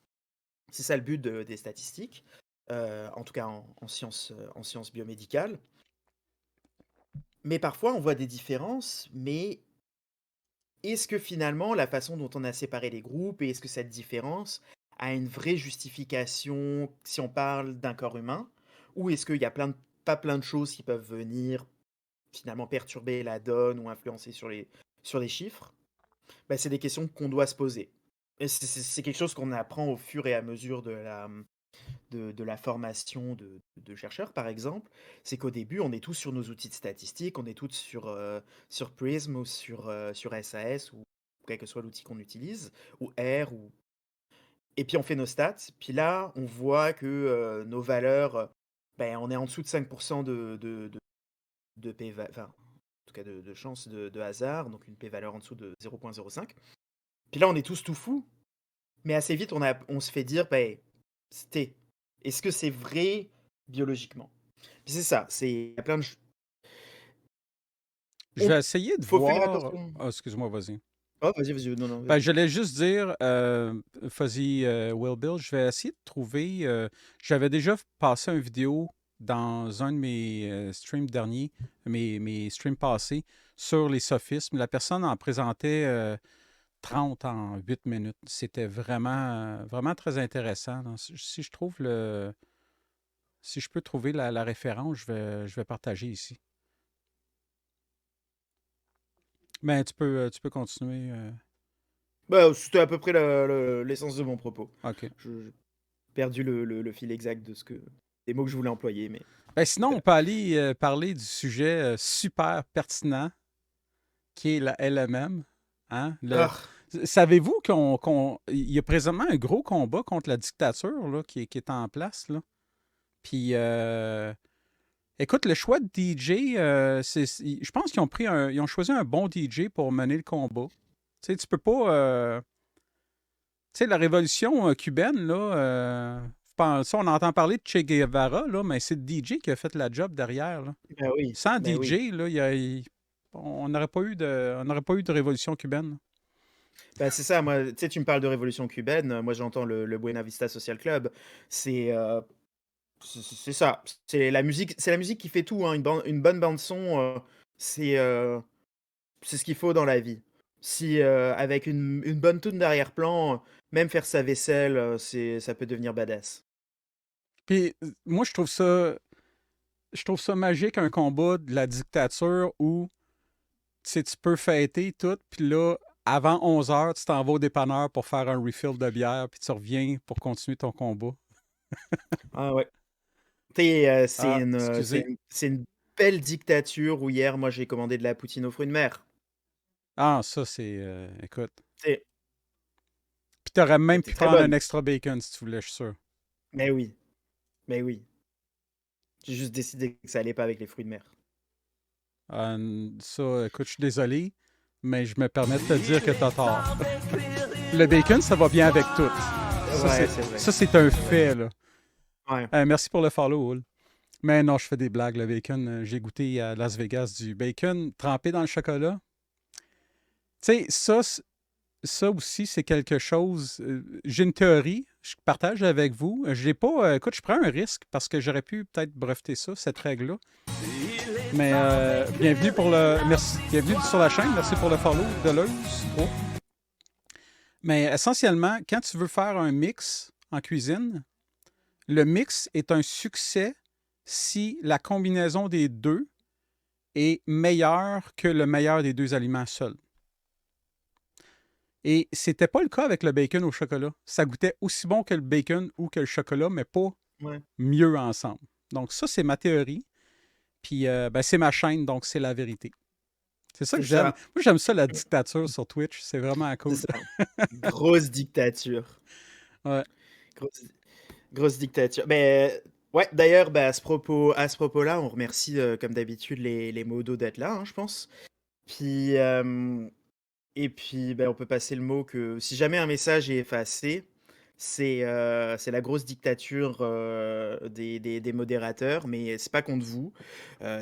C'est ça le but des statistiques, en tout cas en sciences biomédicales. Mais parfois on voit des différences, mais est-ce que finalement, la façon dont on a séparé les groupes et est-ce que cette différence a une vraie justification si on parle d'un corps humain? Ou est-ce qu'il y a pas plein de choses qui peuvent venir finalement perturber la donne ou influencer sur les chiffres? Ben, c'est des questions qu'on doit se poser. Et c'est quelque chose qu'on apprend au fur et à mesure de la formation de chercheurs, par exemple. C'est qu'au début, on est tous sur nos outils de statistiques, on est tous sur Prism ou sur SAS ou quel que soit l'outil qu'on utilise, ou R, et puis on fait nos stats. Puis là, on voit que nos valeurs, ben, on est en dessous de 5% de enfin, en tout cas de chance de hasard, donc une p-valeur en dessous de 0,05. Puis là, on est tous tout fous, mais assez vite, on se fait dire, ben, c'était. Est-ce que c'est vrai biologiquement? Puis c'est ça, il y a plein de. Je On vais essayer de faut faire voir. attention. Ah, excuse-moi, vas-y. Oh, vas-y, vas-y, non, non, Ben, vas-y. j'allais juste dire, Fuzzy Will Bill, je vais essayer de trouver. J'avais déjà passé une vidéo dans un de mes streams derniers, mes streams passés, sur les sophismes. La personne en présentait 30 en 8 minutes. C'était vraiment, vraiment très intéressant. Donc, si je trouve si je peux trouver la référence, je vais partager ici. Ben, tu peux continuer. Bah, c'était à peu près l'essence de mon propos. OK. J'ai perdu le fil exact de des mots que je voulais employer, mais Ben, sinon, on voilà. peut aller parler du sujet super pertinent qui est la LMM. Hein? Ah, Savez-vous il y a présentement un gros combat contre la dictature là, qui est en place, là? Puis, écoute, le choix de DJ, je pense ils ont choisi un bon DJ pour mener le combat. Tu sais, tu peux pas. Tu sais, la révolution cubaine, là, ça, on entend parler de Che Guevara, là, mais c'est le DJ qui a fait la job derrière, là. bah oui, Sans bah oui. DJ, là, on n'aurait pas eu de révolution cubaine. Bah, c'est ça, moi, tu sais, tu me parles de révolution cubaine, moi j'entends le Buena Vista Social Club. C'est c'est ça, c'est la musique qui fait tout, hein. Une bonne bande son, c'est, heu, c'est ce qu'il faut dans la vie. Si, avec une bonne tune d'arrière-plan, même faire sa vaisselle, ça peut devenir badass. Puis, moi, je trouve ça magique, un combat de la dictature où tu sais, tu peux fêter tout, puis là, avant 11 heures, tu t'en vas au dépanneur pour faire un refill de bière, puis tu reviens pour continuer ton combat. Ah ouais. Tu sais, Ah, excusez. c'est une belle dictature où hier, moi, j'ai commandé de la poutine aux fruits de mer. Ah, ça, écoute. C'est Puis t'aurais même C'était pu très prendre un bonne. extra bacon si tu voulais, je suis sûr. Mais oui, mais oui. J'ai juste décidé que ça allait pas avec les fruits de mer. Ça, écoute, je suis désolé, mais je me permets de te dire que t'as tort. Le bacon, ça va bien avec tout. Ouais, c'est vrai. Ça, c'est un fait, là. Ouais. Merci pour le follow, Hull. Mais non, je fais des blagues. Le bacon, j'ai goûté à Las Vegas du bacon trempé dans le chocolat. Tu sais, ça aussi, c'est quelque chose. J'ai une théorie, je partage avec vous. J'ai pas. Écoute, je prends un risque parce que j'aurais pu peut-être breveter ça, cette règle-là. Mais bienvenue sur la chaîne. Merci pour le follow de Deleuze. Oh. Mais essentiellement, quand tu veux faire un mix en cuisine, le mix est un succès si la combinaison des deux est meilleure que le meilleur des deux aliments seuls. Et c'était pas le cas avec le bacon au chocolat. Ça goûtait aussi bon que le bacon ou que le chocolat, mais pas Ouais. mieux ensemble. Donc ça, c'est ma théorie. Puis ben, c'est ma chaîne, donc c'est la vérité. C'est ça que C'est j'aime. ça. Moi, j'aime ça, la dictature sur Twitch. C'est vraiment C'est cool. ça. Grosse dictature. Ouais. Grosse, grosse dictature. Mais ouais, d'ailleurs, bah, à ce propos-là, on remercie comme d'habitude les modos d'être là, hein, je pense. Puis, et puis, bah, on peut passer le mot que si jamais un message est effacé, c'est la grosse dictature des modérateurs, mais c'est pas contre vous.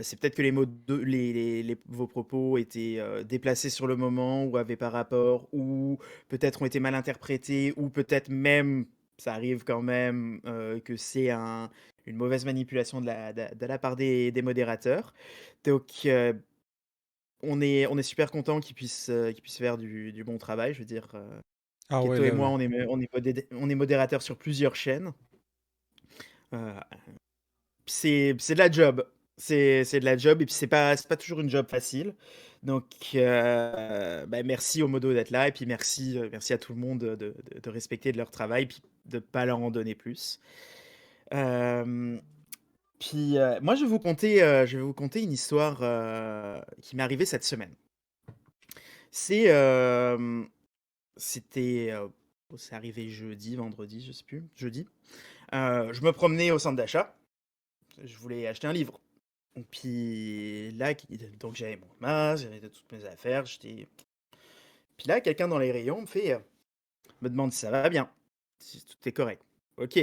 C'est peut-être que vos propos étaient déplacés sur le moment ou avaient pas rapport, ou peut-être ont été mal interprétés, ou peut-être même, ça arrive quand même, que c'est une mauvaise manipulation de la part des modérateurs. Donc, on est super content qu'ils puissent faire du bon travail. Je veux dire, Ah ouais, Keto et moi, là. on est modérateurs sur plusieurs chaînes. Heu, c'est de la job. C'est de la job et puis c'est pas toujours une job facile. Donc, bah, merci aux modos d'être là et puis merci à tout le monde de respecter de leur travail puis de pas leur en donner plus. Hem, moi, je vais vous conter une histoire, qui m'est arrivée cette semaine. C'est, C'était, c'est arrivé jeudi, vendredi, je sais plus, jeudi. Je me promenais au centre d'achat, je voulais acheter un livre. Puis là, donc j'avais mon masque, j'avais toutes mes affaires, puis là, quelqu'un dans les rayons me demande si ça va bien, si tout est correct. OK,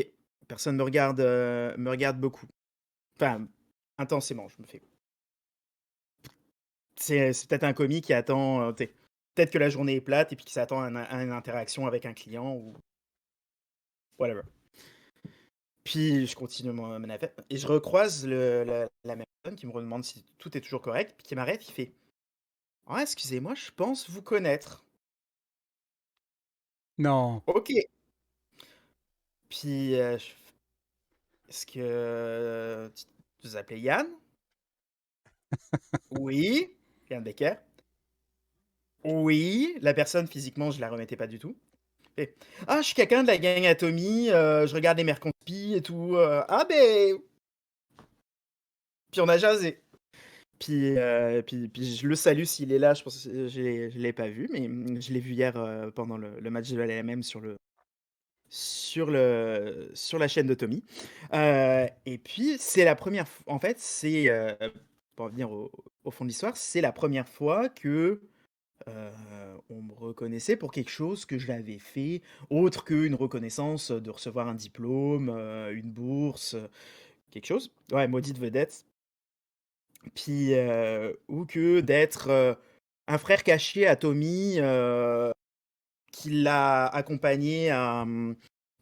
personne me regarde beaucoup, enfin, intensément, je me fais c'est peut-être un commis qui attend, tu sais, peut-être que la journée est plate et puis qui s'attend à une interaction avec un client ou whatever. Puis je continue mon affaire et je recroise la même personne qui me redemande si tout est toujours correct, puis qui m'arrête, qui fait: «Ah excusez-moi, je pense vous connaître». Non. OK. Puis, je f «Est-ce que tu vous appelez Yann?» «Oui, Yann Becker». Oui, la personne physiquement, je la remettais pas du tout. Et ah, je suis quelqu'un de la gang Atomy, je regarde les mères conspi et tout. Ah ben, puis on a jasé. Puis je le salue s'il est là. Je pense que je l'ai pas vu, mais je l'ai vu hier pendant le match de la LMM sur la chaîne de Tommy. Et puis c'est la première fois. En fait, c'est pour revenir au fond de l'histoire, c'est la première fois que Heu, on me reconnaissait pour quelque chose que j'avais fait, autre qu'une reconnaissance, de recevoir un diplôme, une bourse, quelque chose. Ouais, maudite vedette. Puis, ou que d'être, un frère caché à Tommy, qui l'a accompagné à,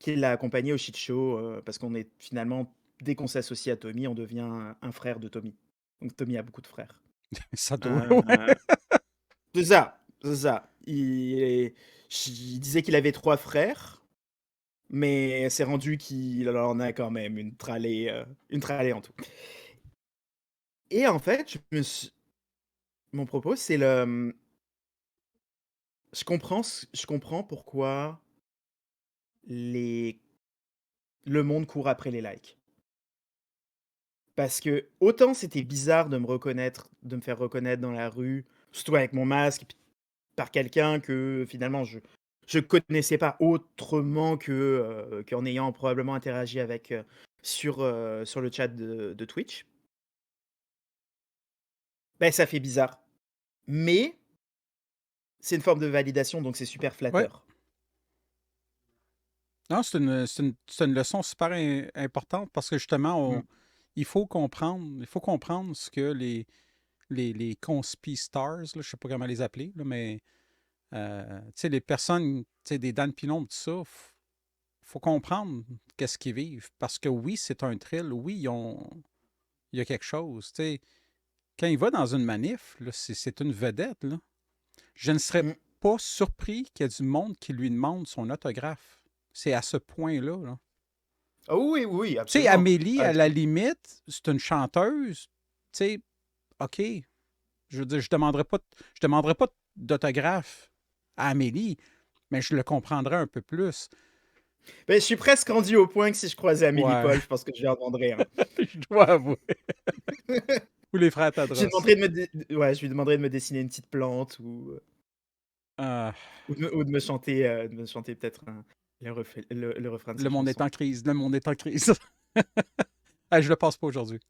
qui l'a accompagné au shit show, parce qu'on est finalement dès qu'on s'associe à Tommy, on devient un frère de Tommy. Donc Tommy a beaucoup de frères. Ça doit, ouais. Heu C'est ça, c'est ça. Il disait qu'il avait 3 frères, mais c'est rendu qu'il en a quand même une tralée en tout. Et en fait, mon propos, c'est je comprends pourquoi les le monde court après les likes. Parce que autant c'était bizarre de me faire reconnaître dans la rue, surtout avec mon masque, par quelqu'un que finalement je connaissais pas autrement qu'en ayant probablement interagi avec, sur le chat de Twitch. Ben ça fait bizarre. Mais c'est une forme de validation, donc c'est super Ouais. flatteur. Non, c'est une leçon super importante parce que justement, Mmh. il faut comprendre ce que les conspi stars, là, je ne sais pas comment les appeler, là, mais tu sais, les personnes, tu sais, des Dan Pilon, tout ça, faut comprendre qu'est-ce qu'ils vivent. Parce que oui, c'est un thrill, oui, il y a quelque chose. Tu sais, quand il va dans une manif, là, c'est une vedette. Là. Je ne serais Mmh. pas surpris qu'il y ait du monde qui lui demande son autographe. C'est à ce point-là. Là. Ah oui, oui, oui, Tu sais, absolument. Amélie, Ah à la tu limite, c'est une chanteuse. Tu sais, OK. Je veux dire, je demanderais pas d'autographe à Amélie, mais je le comprendrais un peu plus. je suis presque rendu au point que si je croisais Amélie Ouais, Paul, je pense que je lui en demanderais un. je dois avouer. Ou les frères Je lui Tadros. demanderais ouais, je lui demanderais de me dessiner une petite plante Ah, de me chanter peut-être le refrain de sa le monde est chanson. en crise. Le monde est en crise. Ah, je le passe pas aujourd'hui.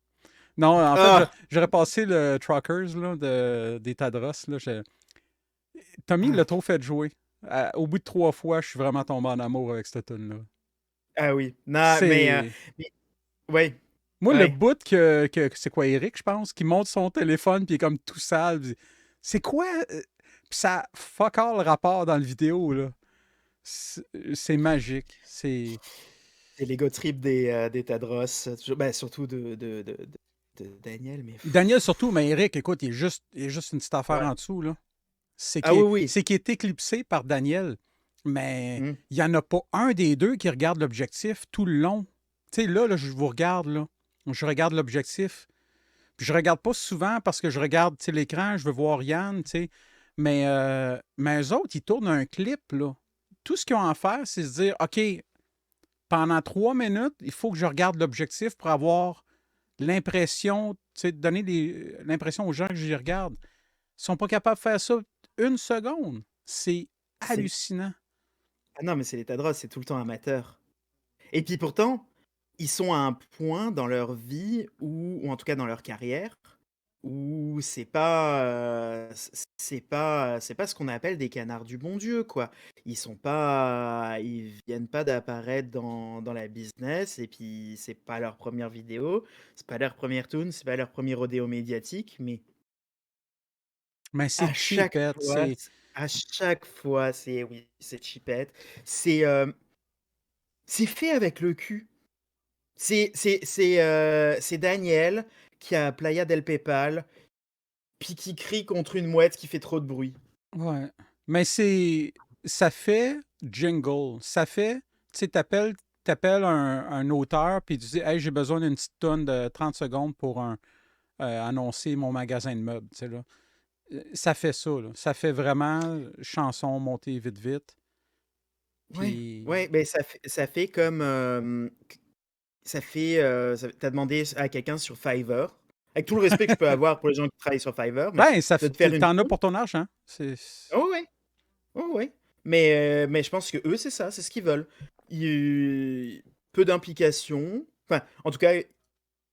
Non, en fait, Ah! j'aurais passé le Truckers là, des Tadros. Là, Tommy l'a Ah! trop fait jouer. Au bout de 3 fois, je suis vraiment tombé en amour avec cette tune là. Ah oui. Non, C'est. mais ouais, Moi, le ouais. bout que c'est quoi, Eric, je pense, qui monte son téléphone puis il est comme tout sale. C'est quoi? Puis ça fuck all rapport dans le vidéo, là. C'est magique. C'est. C'est l'ego trip des Tadros, toujours ben, surtout de Daniel, mais Daniel surtout, mais Eric, écoute, il est juste une petite affaire ouais. en dessous, là. C'est Ah qu'il oui, est, oui. c'est qu'il est éclipsé par Daniel, mais Mmh. il n'y en a pas un des deux qui regarde l'objectif tout le long. Tu sais, là, je vous regarde, là. Je regarde l'objectif. Puis je regarde pas souvent parce que je regarde tu sais, l'écran, je veux voir Yann, tu sais. Mais eux autres, ils tournent un clip, là. Tout ce qu'ils ont à faire, c'est se dire, OK, pendant 3 minutes, il faut que je regarde l'objectif pour avoir l'impression, tu sais, donner l'impression aux gens que j'y regarde. Ils sont pas capables de faire ça une seconde. C'est C'est hallucinant. ah non, mais c'est les Tadros, c'est tout le temps amateur. Et puis pourtant, ils sont à un point dans leur vie ou en tout cas dans leur carrière, où c'est pas ce qu'on appelle des canards du bon Dieu, quoi. Ils viennent pas d'apparaître dans la business et puis c'est pas leur première vidéo, c'est pas leur première tune, c'est pas leur premier rodéo médiatique, mais Mais c'est à chaque cheapette. fois à chaque fois, c'est cheapette. C'est, c'est fait avec le cul. C'est Daniel qui a Playa del Pepal, puis qui crie contre une mouette qui fait trop de bruit. Ouais. Mais ça fait jingle. Ça fait, tu sais, t'appelles un auteur, puis tu dis, hey, j'ai besoin d'une petite tonne de 30 secondes pour annoncer mon magasin de meubles, tu sais, là. Ça fait ça, là. Ça fait vraiment chanson montée vite, vite. Ouais, Puis, ouais, mais ça fait comme t'as demandé à quelqu'un sur Fiverr, avec tout le respect que je peux avoir pour les gens qui travaillent sur Fiverr, mais ben, de te faire une t'en as pub. pour ton argent. Oh ouais, oh ouais. Mais je pense que eux, c'est ça, c'est ce qu'ils veulent. Peu d'implication. Enfin, en tout cas,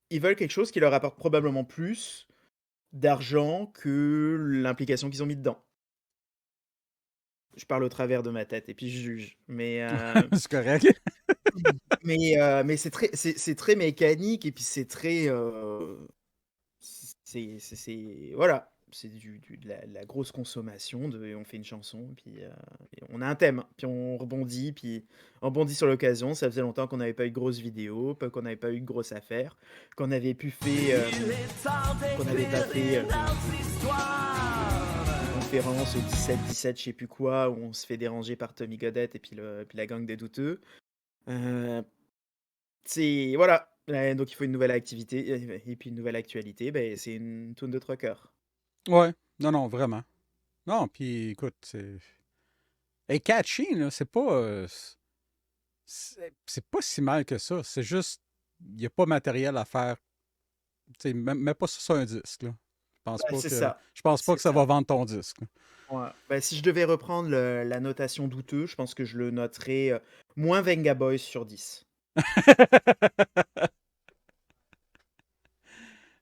ils veulent quelque chose qui leur apporte probablement plus d'argent que l'implication qu'ils ont mis dedans. Je parle au travers de ma tête et puis je juge. C'est correct. Mais c'est très mécanique et puis c'est très voilà, c'est de la grosse consommation de on fait une chanson et on a un thème, puis on rebondit sur l'occasion. Ça faisait longtemps qu'on n'avait pas eu de grosse vidéo, qu'on n'avait pas eu de grosse affaire, qu'on avait pu fait qu'on n'avait pas fait des conférences au 17 je sais plus quoi, où on se fait déranger par Tommy Godette et puis la gang des douteux. C'est voilà, donc il faut une nouvelle activité et puis une nouvelle actualité, ben c'est une tune de trucker. Ouais. Non, non, vraiment. Non, puis écoute, est catchy, là. C'est pas si mal que ça. C'est juste, il n'y a pas matériel à faire. Tu sais, mets pas ça sur un disque, là. Bah, c'est ça, Je pense pas c'est que ça va ça. vendre ton disque, là. Ouais. Bah, si je devais reprendre la notation douteux, je pense que je le noterais moins Venga Boys sur 10.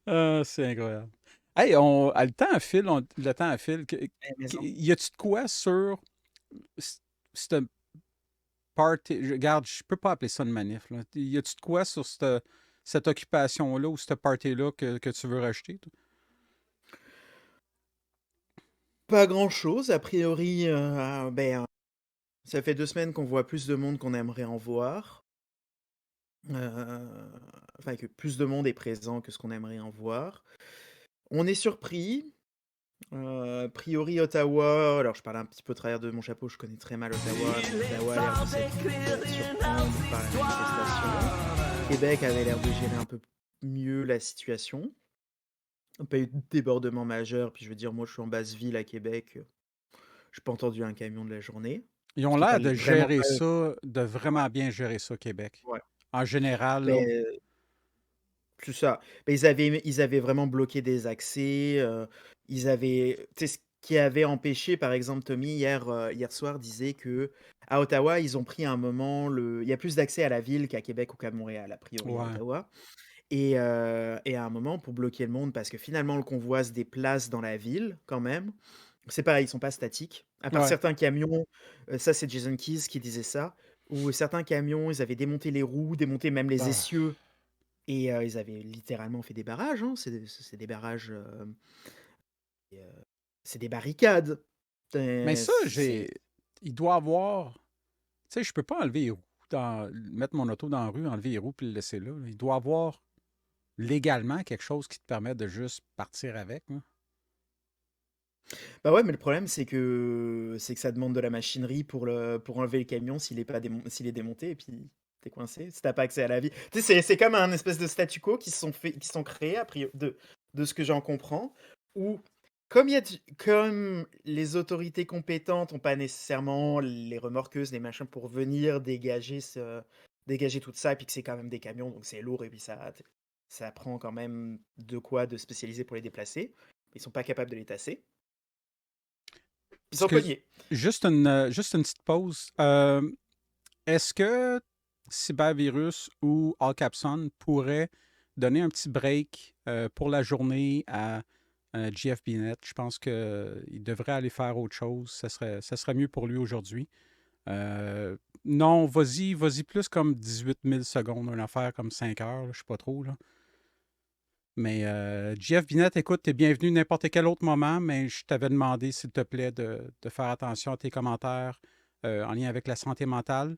Ah, c'est incroyable. Hey, le temps file, le temps file. Mais non. Y a-tu de quoi sur c- cette party? Regarde, je peux pas appeler ça une manif, là. Y a-tu de quoi sur cette occupation-là ou cette party-là que tu veux rajouter, toi? Pas grand-chose, a priori, ça fait 2 semaines qu'on voit plus de monde qu'on aimerait en voir. Enfin que plus de monde est présent que ce qu'on aimerait en voir. On est surpris. A priori, Ottawa, alors je parle un petit peu au travers de mon chapeau, je connais très mal Ottawa, mais Ottawa a l'air de s'être fait surprendre par la manifestation. Québec avait l'air de gérer un peu mieux la situation. Pas eu de débordement majeur, puis je veux dire, moi je suis en basse ville à Québec, j'ai pas entendu un camion de la journée. Ils ont Ce qui est pas l'air de vraiment gérer pas. ça, de Ouais, vraiment bien gérer ça, Québec. ouais. En général, là. Ben, c'est ça. Mais ils avaient vraiment bloqué des accès. Ils avaient, tu sais, ce qui avait empêché, par exemple, Tommy, hier soir, disait que à Ottawa, ils ont pris un moment. Il y a plus d'accès à la ville qu'à Québec ou qu'à Montréal, a priori, à Ouais. Ottawa. Et à un moment, pour bloquer le monde, parce que finalement, le convoi se déplace dans la ville, quand même. C'est pareil, ils sont pas statiques. À part Ouais. certains camions, ça, c'est Jason Keys qui disait ça, où certains camions, ils avaient démonté les roues, démonté même les Ah. essieux et ils avaient littéralement fait des barrages, hein. C'est des barrages, et c'est des barricades. Mais C'est ça, c'est il doit avoir. Tu sais, je peux pas enlever les roues, mettre mon auto dans la rue, enlever les roues puis le laisser là, là. Il doit avoir légalement quelque chose qui te permet de juste partir avec, là. bah, ouais, mais le problème, c'est que ça demande de la machinerie pour enlever le camion s'il est démonté et puis tu coincé, si tu pas accès à la vie. Tu sais, c'est comme un espèce de statu quo qui se sont créés, de ce que j'en comprends, où comme les autorités compétentes ont pas nécessairement les remorqueuses, les machins pour venir dégager tout ça et puis que c'est quand même des camions, donc c'est lourd et puis ça prend quand même de quoi de spécialisé pour les déplacer. Ils sont pas capables de les tasser. Ils sont Excuse, pognés. juste une petite pause. Est-ce que Cybervirus ou All Capson pourrait donner un petit break pour la journée à GF Binet? Je pense qu'il devrait aller faire autre chose. Ça serait mieux pour lui aujourd'hui. Non, vas-y plus comme 18 000 secondes, une affaire comme 5 heures, là, je sais pas trop, là. Mais Jeff Binette, écoute, t'es bienvenu n'importe quel autre moment, mais je t'avais demandé, s'il te plaît, de faire attention à tes commentaires en lien avec la santé mentale.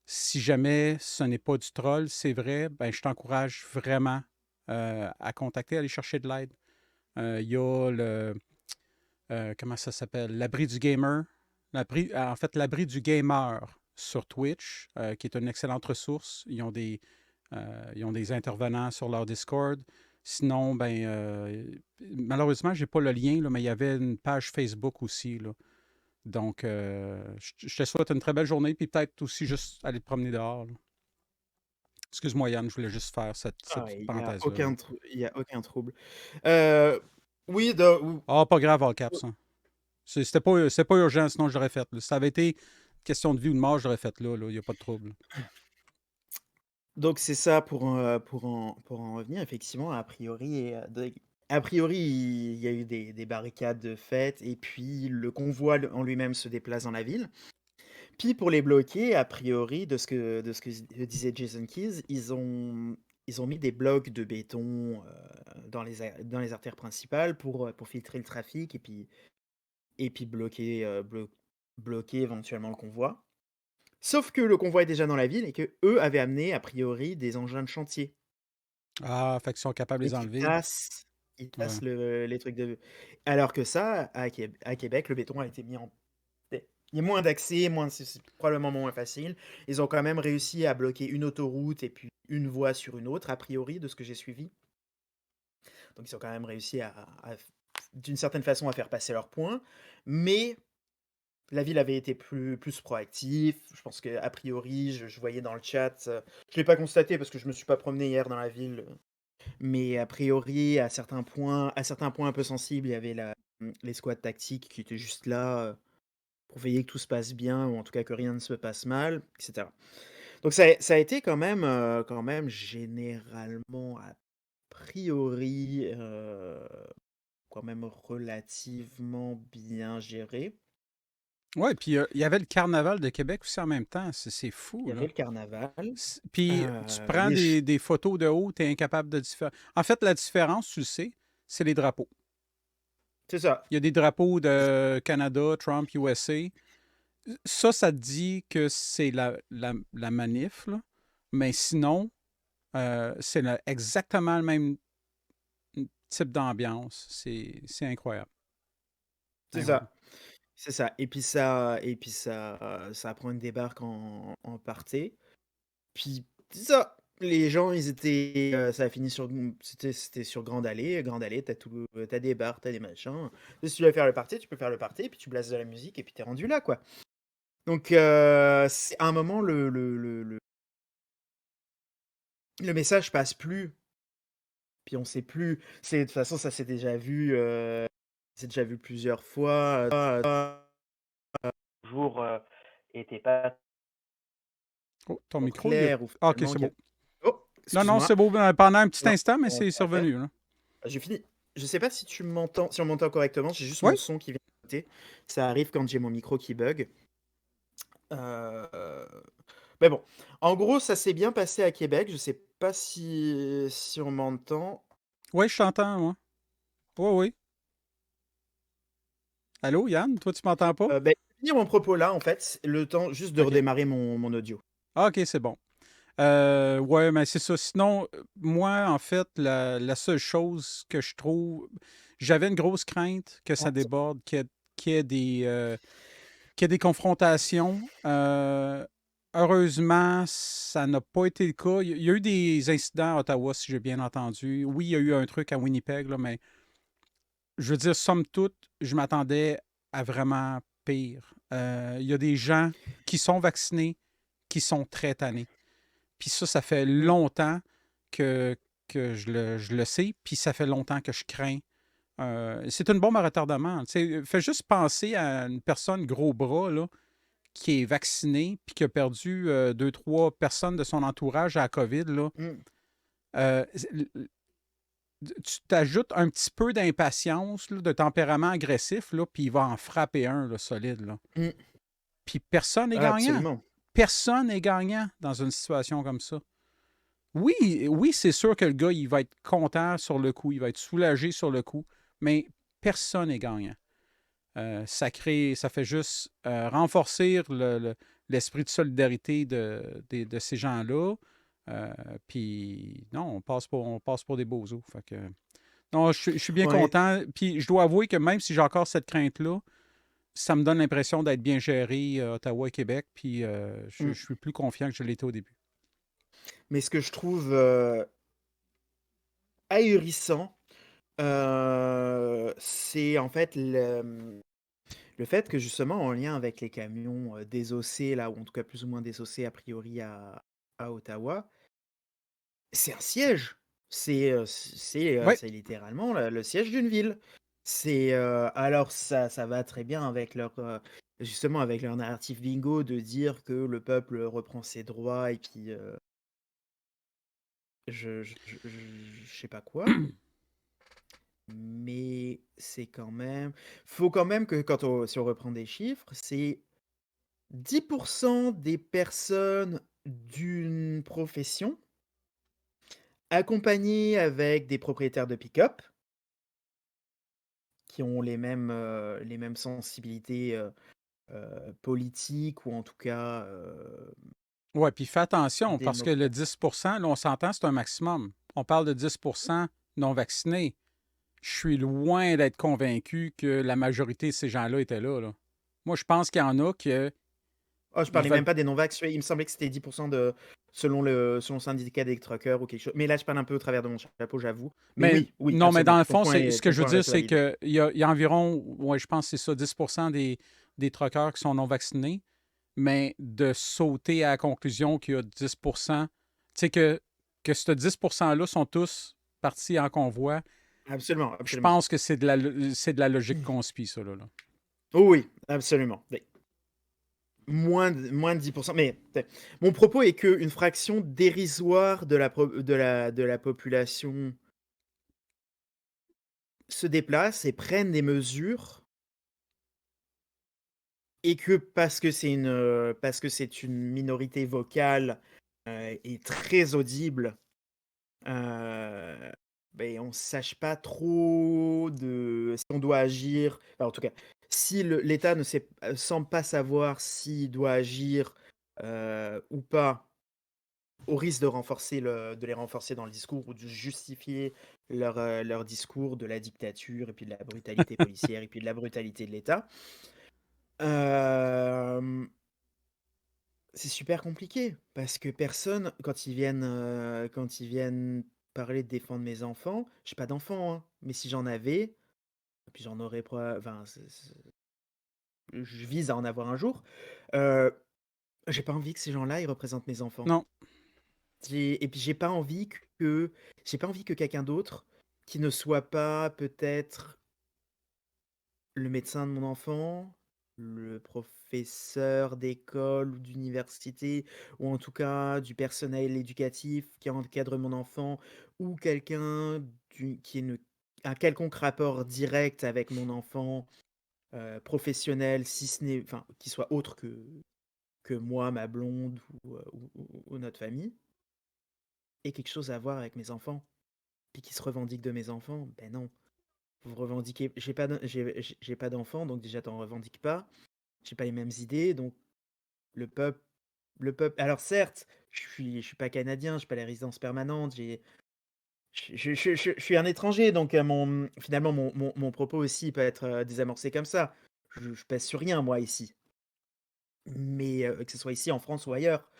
Si jamais ce n'est pas du troll, c'est vrai, ben, je t'encourage vraiment à contacter, à aller chercher de l'aide. Il y a comment ça s'appelle? L'abri du gamer. En fait, l'abri du gamer sur Twitch, qui est une excellente ressource. Ils ont des intervenants sur leur Discord. Sinon, malheureusement, j'ai pas le lien, là, mais il y avait une page Facebook aussi, là. Donc, je te souhaite une très belle journée, puis peut-être aussi juste aller te promener dehors, là. Excuse-moi, Yann, je voulais juste faire cette Ah, petite parenthèse-là, là. il y a aucun trouble. Euh, oui, de- ou- Ah, pas grave, all caps, hein. C'était pas urgent, sinon je l'aurais fait, là. Si ça avait été question de vie ou de mort, je l'aurais fait là, il n'y a pas de trouble. donc c'est ça pour en revenir, effectivement, a priori, il y a eu des barricades de fait, et puis le convoi en lui-même se déplace dans la ville. Puis pour les bloquer, a priori, de ce que disait Jason Keyes, ils ont mis des blocs de béton dans les artères principales pour filtrer le trafic et puis bloquer éventuellement le convoi. Sauf que le convoi est déjà dans la ville et que eux avaient amené a priori des engins de chantier Ah, fait qu'ils sont capables de et les enlever. ils Ouais. tassent les trucs de. Alors que ça, à Québec, le béton a été mis en. Il y a moins d'accès, c'est probablement moins facile. Ils ont quand même réussi à bloquer une autoroute et puis une voie sur une autre, a priori, de ce que j'ai suivi. Donc ils ont quand même réussi d'une certaine façon, à faire passer leur point. Mais la ville avait été plus proactive. Je pense qu'a priori, je voyais dans le chat, je ne l'ai pas constaté parce que je ne me suis pas promené hier dans la ville, mais a priori, à certains points un peu sensibles, il y avait les squads tactiques qui étaient juste là pour veiller que tout se passe bien, ou en tout cas que rien ne se passe mal, etc. Donc ça a été quand même généralement, a priori, quand même relativement bien géré. Ouais, puis il y avait le carnaval de Québec aussi en même temps. C'est Il fou, y avait là. le carnaval. Puis tu prends Les ch- des photos de haut, tu es incapable de différencier. En fait, la différence, tu le sais, c'est les drapeaux. c'est ça. Il y a des drapeaux de Canada, Trump, USA. Ça te dit que c'est la manif, là. Mais sinon, c'est exactement le même type d'ambiance. C'est incroyable. C'est Incroyable. ça. C'est ça. Ça prend une débarque en parté. Puis, c'est ça. Les gens, ça a fini c'était sur Grande Allée. Grande Allée, t'as des bars, t'as des machins. Si tu veux faire le party, tu peux faire le party, puis tu blastes de la musique, et puis t'es rendu là, quoi. Donc, à un moment, le message passe plus, puis on sait plus. De toute façon, ça s'est déjà vu, c'est déjà vu plusieurs fois. Toujours était pas Oh, ton trop micro, il est. clair, ou Ah, ok, finalement c'est beau. Oh, Non, non, excuse-moi. c'est beau pendant un petit Non, instant, mais on c'est va faire. survenu, là. J'ai fini. Je sais pas si on m'entend correctement, j'ai juste Oui? mon son qui vient de sauter. Ça arrive quand j'ai mon micro qui bug. Euh, Mais bon, en gros, ça s'est bien passé à Québec. Je sais pas si on m'entend. Oui, je t'entends, moi. Oui, oui. Allô, Yann? Toi, tu m'entends pas? Ben, je vais finir mon propos là, en fait, le temps juste de OK. redémarrer mon audio. Ah, OK, c'est bon. Ouais, mais c'est ça. Sinon, moi, en fait, la seule chose que je trouve, j'avais une grosse crainte que ça Ah, déborde, qu'il y ait qu'il y ait des confrontations. Heureusement, ça n'a pas été le cas. Il y a eu des incidents à Ottawa, si j'ai bien entendu. Oui, il y a eu un truc à Winnipeg, là, mais je veux dire, somme toute, je m'attendais à vraiment pire. Il y a des gens qui sont vaccinés, qui sont très tannés. Puis ça fait mm, longtemps que, je le sais, puis ça fait longtemps que je crains. C'est une bombe à retardement. Tu sais, fais juste penser à une personne gros bras là, qui est vaccinée, puis qui a perdu deux, trois personnes de son entourage à la COVID. Là. mm, Euh, Tu t'ajoutes un petit peu d'impatience, là, de tempérament agressif, là, puis il va en frapper un là, solide. Là. mm. Puis personne n'est Ah, gagnant. absolument. Personne n'est gagnant dans une situation comme ça. Oui, oui, c'est sûr que le gars, il va être content sur le coup, il va être soulagé sur le coup, mais personne n'est gagnant. Ça fait juste renforcer l'esprit de solidarité de ces gens-là. Puis non, on passe pour des bozos. Fait que, non, je suis bien Ouais. content. Puis je dois avouer que même si j'ai encore cette crainte-là, ça me donne l'impression d'être bien géré, Ottawa et Québec. Puis Mm. je suis plus confiant que je l'étais au début. Mais ce que je trouve ahurissant. C'est en fait le fait que justement en lien avec les camions, désossés là, ou en tout cas plus ou moins désossés a priori à Ottawa, c'est un siège. Oui, C'est littéralement le siège d'une ville. Alors ça va très bien avec justement avec leur narratif bingo de dire que le peuple reprend ses droits et puis, je sais pas quoi. Mais c'est quand même faut quand même que si on reprend des chiffres, c'est 10% des personnes d'une profession accompagnées avec des propriétaires de pick-up qui ont les mêmes sensibilités, politiques ou en tout cas, ouais, puis fais attention, parce que le démocratiques. 10%, là, on s'entend, c'est un maximum. On parle de 10% non vaccinés. Je suis loin d'être convaincu que la majorité de ces gens-là étaient là, là. Moi, je pense qu'il y en a qui Oh, je ils parlais veulent. même pas des non-vax, il me semblait que c'était 10% selon le syndicat des truckers ou quelque chose. Mais là, je parle un peu au travers de mon chapeau, j'avoue. Mais Mais oui, oui, non, mais dans absolument. le fond, ce que Ton je veux point dire, reste c'est valide. qu'il y a environ, ouais, je pense que c'est ça, 10% des truckers qui sont non vaccinés, mais de sauter à la conclusion qu'il y a 10%, tu sais, que ce 10%-là sont tous partis en convoi, Absolument, je absolument. pense que c'est de la logique conspi, ça, là. Oh oui, absolument. Mais moins de 10%. Mais mon propos est qu'une fraction dérisoire de la population se déplace et prenne des mesures et que parce que c'est une minorité vocale et très audible, euh, ben, on sache pas trop de si on doit agir. Enfin, en tout cas, si l'État ne semble pas savoir s'il doit agir ou pas, au risque de les renforcer dans le discours ou de justifier leur discours de la dictature et puis de la brutalité policière et puis de la brutalité de l'État. Euh, c'est super compliqué parce que personne, quand ils viennent parler de défendre mes enfants, j'ai pas d'enfants, hein, mais si j'en avais, puis j'en aurais, enfin, je vise à en avoir un jour. euh, j'ai pas envie que ces gens-là ils représentent mes enfants. Non. Et puis j'ai pas envie que quelqu'un d'autre qui ne soit pas peut-être le médecin de mon enfant, le professeur d'école ou d'université, ou en tout cas du personnel éducatif qui encadre mon enfant, ou quelqu'un qui ait un quelconque rapport direct avec mon enfant, professionnel, si ce n'est, enfin, qui soit autre que moi, ma blonde ou notre famille, ait quelque chose à voir avec mes enfants, puis qui se revendique de mes enfants. Ben non, vous revendiquez. J'ai pas d'enfants, donc déjà t'en revendiques pas. J'ai pas les mêmes idées, donc le peuple, Alors certes, je suis pas canadien, j'ai pas la résidence permanente, je suis un étranger, donc finalement mon propos aussi peut être désamorcé comme ça. Je pèse sur rien moi ici, mais que ce soit ici en France ou ailleurs,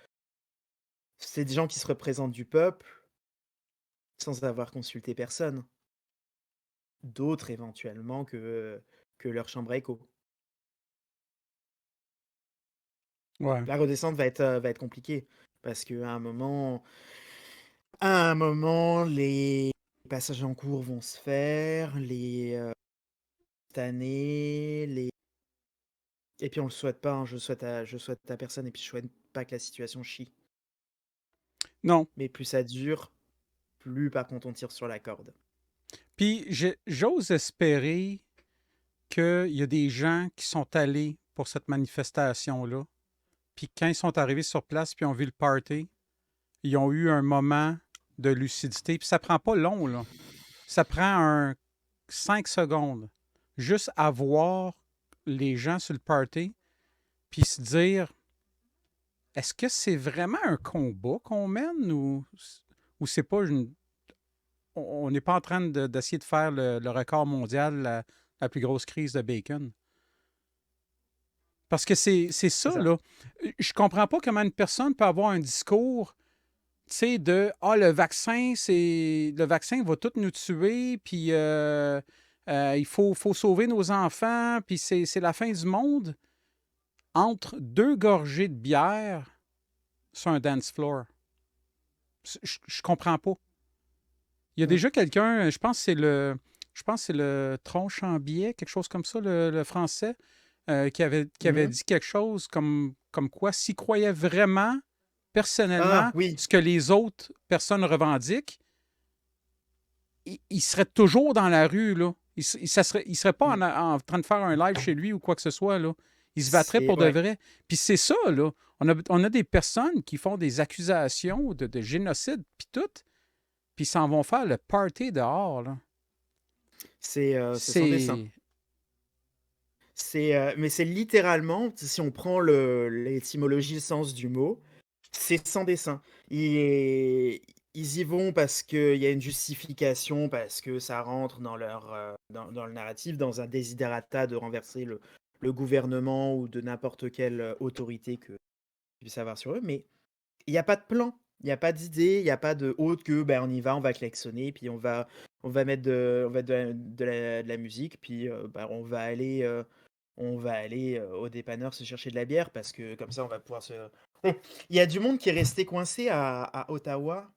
c'est des gens qui se représentent du peuple sans avoir consulté personne, d'autres éventuellement que leur chambre à écho. Ouais. La redescente va être compliquée parce à un moment, les passages en cours vont se faire, cette année, et puis on le souhaite pas, hein, je souhaite à personne, et puis je souhaite pas que la situation chie. Non. Mais plus ça dure, plus par contre on tire sur la corde. Puis j'ose espérer qu'il y a des gens qui sont allés pour cette manifestation-là, puis quand ils sont arrivés sur place, puis ont vu le party, ils ont eu un moment de lucidité. Puis ça prend pas long, là. Ça prend 5 secondes. Juste à voir les gens sur le party, puis se dire, est-ce que c'est vraiment un combat qu'on mène ou c'est pas une. On n'est pas en train d'essayer de faire le record mondial, la plus grosse crise de bacon. Parce que c'est C'est ça, ça. là. Je comprends pas comment une personne peut avoir un discours sais, de ah, le vaccin va tout nous tuer, puis faut sauver nos enfants, puis c'est la fin du monde entre deux gorgées de bière sur un dance floor. Je comprends pas. Il y a Mm. déjà quelqu'un, je pense que c'est le Tronche en biais, quelque chose comme ça, le français, qui avait Mhm. dit quelque chose comme quoi, s'il croyait vraiment, Ah personnellement, oui, ce que les autres personnes revendiquent, il serait toujours dans la rue, là. Il serait pas Mm. en train de faire un live chez lui ou quoi que ce soit, là. Il se battrait c'est pour de ouais. vrai. Puis c'est ça, là. On a des personnes qui font des accusations de génocide, puis tout, puis ils s'en vont faire le party dehors, là. C'est sans dessin. C'est... Mais c'est littéralement, si on prend l'étymologie, le sens du mot, c'est sans dessin. Ils y vont parce qu'il y a une justification, parce que ça rentre dans dans le narratif, dans un desiderata de renverser le gouvernement ou de n'importe quelle autorité que tu puisses avoir sur eux, mais il n'y a pas de plan, il n'y a pas d'idée, il n'y a pas de autre que ben, on y va, on va klaxonner, puis on va mettre on va mettre de la musique, puis ben, on va aller au dépanneur se chercher de la bière parce que comme ça on va pouvoir se. Il y a du monde qui est resté coincé à Ottawa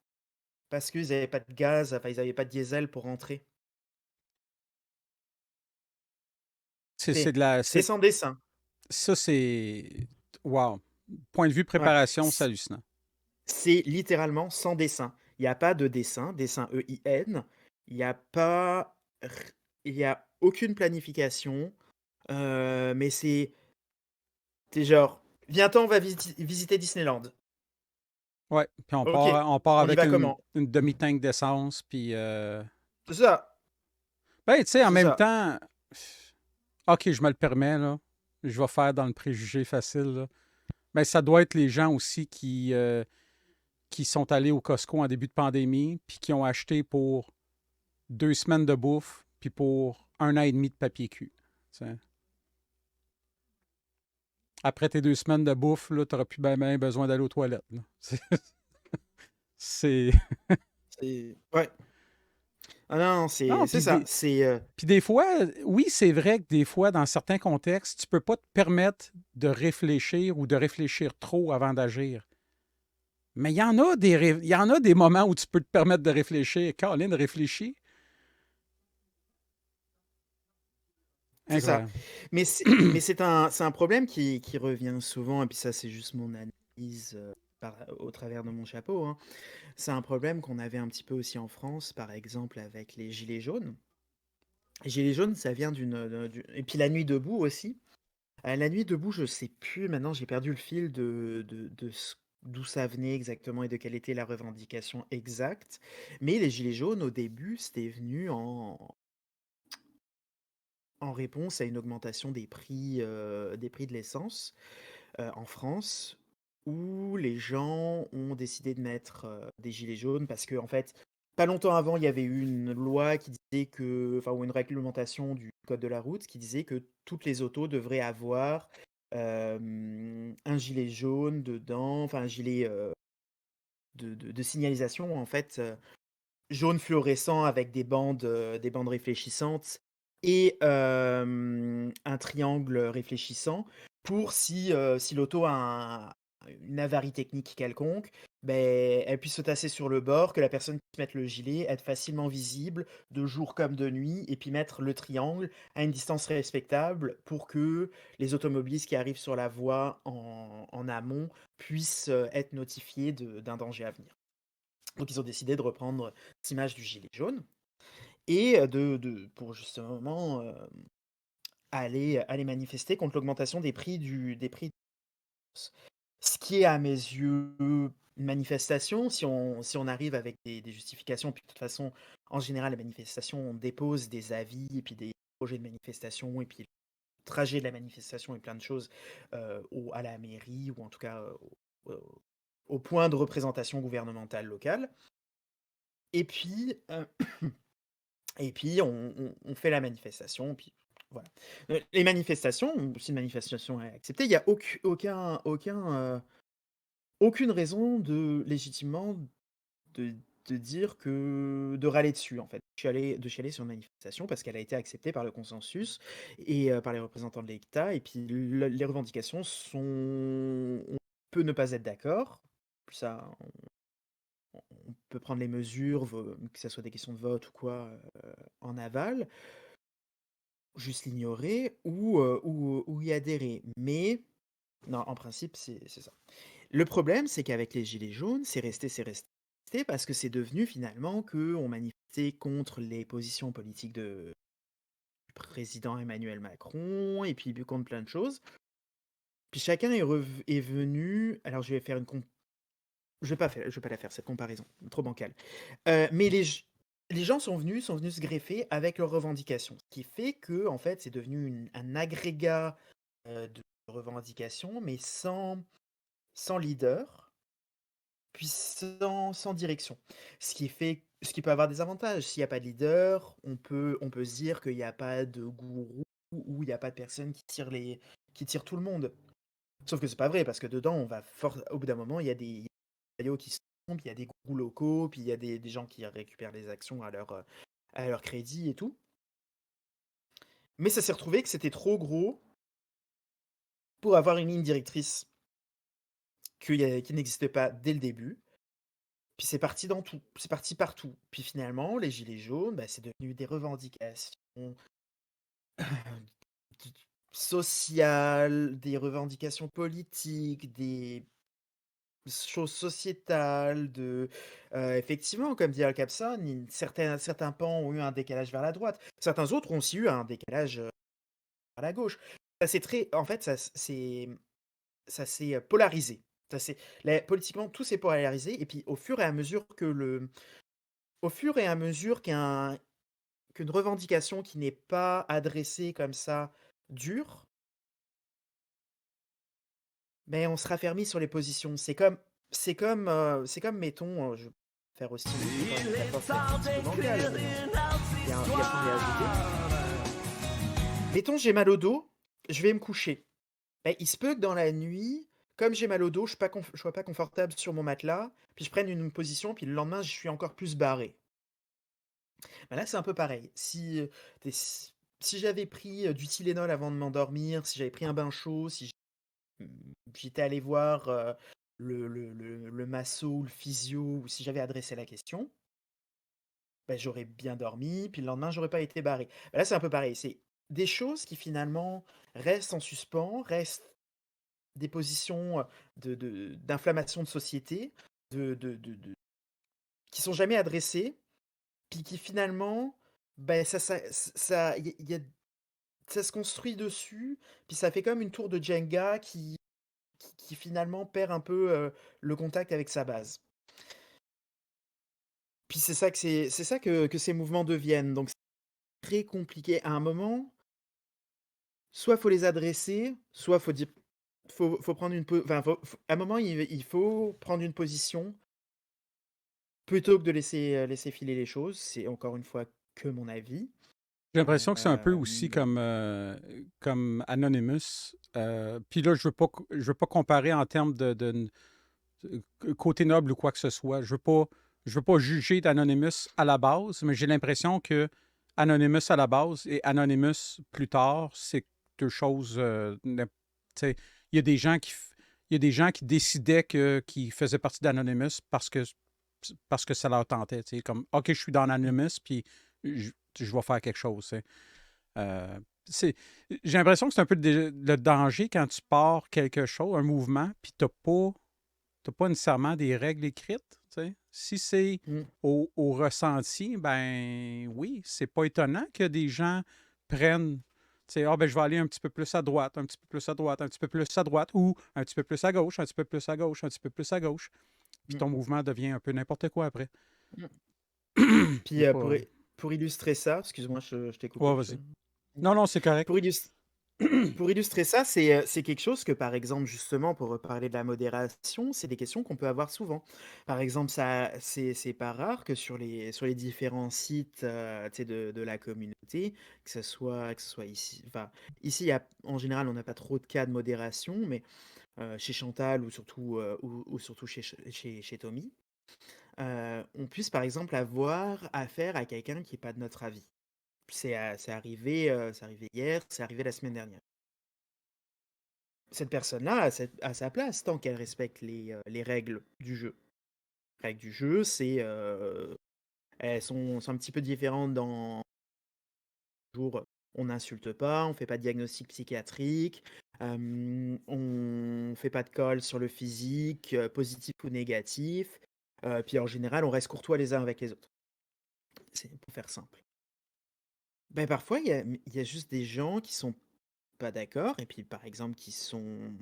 parce qu'ils n'avaient pas de gaz, enfin ils n'avaient pas de diesel pour rentrer. C'est de la... C'est sans dessin. Ça, c'est... Wow. Point de vue Ouais. préparation, c'est hallucinant. C'est littéralement sans dessin. Il n'y a pas de dessin, dessin EIN. Il n'y a pas. Il y a aucune planification. Mais c'est genre. Viens-t'en, on va visiter Disneyland. Ouais. Puis Ok, on part on y avec va comment? une demi-tank d'essence, puis... C'est ça. Ben, tu sais, en C'est même ça. temps... OK, je me le permets, là. Je vais faire dans le préjugé facile, là. Ben, ça doit être les gens aussi qui sont allés au Costco en début de pandémie, puis qui ont acheté pour 2 semaines de bouffe, puis pour 1 an et demi de papier cul. T'sais. Après tes 2 semaines de bouffe, là, t'auras plus ben besoin d'aller aux toilettes, là. C'est... Ouais. Ah non, Non, c'est ça. puis des fois, oui, c'est vrai que des fois, dans certains contextes, tu peux pas te permettre de réfléchir ou de réfléchir trop avant d'agir. Mais il y en a des moments où tu peux te permettre de réfléchir. Caroline, réfléchis. C'est ça. Incroyable. Mais c'est un problème qui revient souvent, et puis ça, c'est juste mon analyse au travers de mon chapeau, hein. C'est un problème qu'on avait un petit peu aussi en France, par exemple, avec les gilets jaunes. Les gilets jaunes, ça vient et puis la nuit debout aussi. La nuit debout, je sais plus, maintenant j'ai perdu le fil d'où ça venait exactement et de quelle était la revendication exacte. Mais les gilets jaunes, au début, c'était venu en réponse à une augmentation des prix de l'essence en France, où les gens ont décidé de mettre des gilets jaunes parce que, en fait, pas longtemps avant, il y avait eu une loi qui disait que, enfin, ou une réglementation du code de la route qui disait que toutes les autos devraient avoir un gilet jaune dedans, enfin un gilet de signalisation en fait jaune fluorescent avec des bandes réfléchissantes et un triangle réfléchissant pour si l'auto a une avarie technique quelconque, ben, elle puisse se tasser sur le bord, que la personne puisse mettre le gilet, être facilement visible, de jour comme de nuit, et puis mettre le triangle à une distance respectable pour que les automobilistes qui arrivent sur la voie en amont puissent être notifiés d'un danger à venir. Donc ils ont décidé de reprendre cette image du gilet jaune et pour justement aller manifester contre l'augmentation des prix. Ce qui est à mes yeux une manifestation, si on arrive avec des justifications, puis de toute façon, en général, les manifestations, on dépose des avis et puis des projets de manifestation et puis le trajet de la manifestation et plein de choses à la mairie ou en tout cas au point de représentation gouvernementale locale. Et puis, on fait la manifestation, puis voilà. Les manifestations, si une manifestation est acceptée, il n'y a aucune raison de légitimement de, de dire que de râler dessus en fait, de chialer sur une manifestation parce qu'elle a été acceptée par le consensus et par les représentants de l'État et puis les revendications sont on peut ne pas être d'accord, puis ça on peut prendre les mesures, que ça soit des questions de vote ou quoi, en aval, juste l'ignorer ou y adhérer. Mais non, en principe, c'est ça. Le problème, c'est qu'avec les gilets jaunes, c'est resté parce que c'est devenu finalement qu'on manifestait contre les positions politiques du président Emmanuel Macron et puis contre plein de choses. Puis chacun est venu. Alors je vais faire une je vais pas la faire cette comparaison, trop bancale. Mais les gens sont venus se greffer avec leurs revendications, ce qui fait que en fait c'est devenu un agrégat de revendications, mais sans leader. Puis sans direction. Ce qui peut avoir des avantages. S'il y a pas de leader, on peut se dire qu'il y a pas de gourou ou il y a pas de personne qui tire tout le monde. Sauf que c'est pas vrai parce que dedans, au bout d'un moment, il y a des maillots qui se trompent, il y a des gourous locaux, puis il y a des gens qui récupèrent les actions à leur crédit et tout. Mais ça s'est retrouvé que c'était trop gros pour avoir une ligne directrice qui n'existait pas dès le début. Puis c'est parti dans tout, c'est parti partout. Puis finalement, les gilets jaunes, bah, c'est devenu des revendications sociales, des revendications politiques, des choses sociétales, effectivement, comme dit Al Capson, certains pans ont eu un décalage vers la droite. Certains autres ont aussi eu un décalage vers la gauche. En fait, ça s'est polarisé. Politiquement, tout s'est polarisé. Et puis, au fur et à mesure qu'une revendication qui n'est pas adressée comme ça dure, mais on se raffermit sur les positions. C'est comme, mettons, je vais faire aussi encore une métaphore peut-être un petit peu bancale, mais il y a fond à ajouter. Mettons, j'ai mal au dos, je vais me coucher. Ben, il se peut que dans la nuit, comme j'ai mal au dos, je sois pas confortable sur mon matelas, puis je prenne une position, puis le lendemain, je suis encore plus barré. Bah, là, c'est un peu pareil. Si j'avais pris du Tylenol avant de m'endormir, si j'avais pris un bain chaud, si j'étais allé voir le masso ou le physio, ou si j'avais adressé la question, bah, j'aurais bien dormi, puis le lendemain, j'aurais pas été barré. Bah, là, c'est un peu pareil. C'est des choses qui finalement restent en suspens, restent des positions d'inflammation de société, qui sont jamais adressées, puis qui finalement, ben, ça se construit dessus, puis ça fait comme une tour de Jenga qui finalement perd un peu le contact avec sa base. Puis c'est ça que ces mouvements deviennent. Donc c'est très compliqué. À un moment, soit faut les adresser, soit faut dire, faut prendre enfin, à un moment, il faut prendre une position plutôt que de laisser filer les choses. C'est encore une fois que mon avis. J'ai l'impression que c'est un peu aussi Mais comme Anonymous. Puis là, je veux pas comparer en termes de côté noble ou quoi que ce soit. Je veux pas juger d'Anonymous à la base, mais j'ai l'impression que Anonymous à la base et Anonymous plus tard, c'est deux choses. Tu sais, il y a des gens il y a des gens qui décidaient qu'ils faisaient partie d'Anonymous parce que ça leur tentait. Tu sais, comme, OK, je suis dans Anonymous, puis je, je vais faire quelque chose. Tu sais. Euh, c'est- j'ai l'impression que c'est un peu le danger quand tu pars quelque chose, un mouvement, puis t'as pas nécessairement des règles écrites. Tu sais. Si c'est mm, au ressenti, ben oui, c'est pas étonnant que des gens prennent. Tu sais, ah ben je vais aller un petit peu plus à droite, un petit peu plus à droite, un petit peu plus à droite, ou un petit peu plus à gauche, un petit peu plus à gauche, un petit peu plus à gauche. Puis mm, ton mouvement devient un peu n'importe quoi après. mm. Il y Puis a pour, pas. pour illustrer ça, excuse-moi, je t'ai Ouais, coupé. vas-y. Non, non, c'est correct. Pour illustrer. Pour illustrer ça, c'est quelque chose que, par exemple, justement, pour parler de la modération, c'est des questions qu'on peut avoir souvent. Par exemple, c'est pas rare que sur les différents sites tu sais, de la communauté, que ce soit ici, enfin, ici, en général, on n'a pas trop de cas de modération, mais chez Chantal ou surtout chez Tommy, on puisse par exemple avoir affaire à quelqu'un qui est pas de notre avis. C'est arrivé hier, c'est arrivé la semaine dernière. Cette personne-là a sa place tant qu'elle respecte les règles du jeu. Les règles du jeu, elles sont un petit peu différentes dans jour, on n'insulte pas, on fait pas de diagnostic psychiatrique, on fait pas de colle sur le physique, positif ou négatif, puis en général, on reste courtois les uns avec les autres. C'est pour faire simple. Ben parfois, il y a juste des gens qui sont pas d'accord et puis, par exemple, qui sont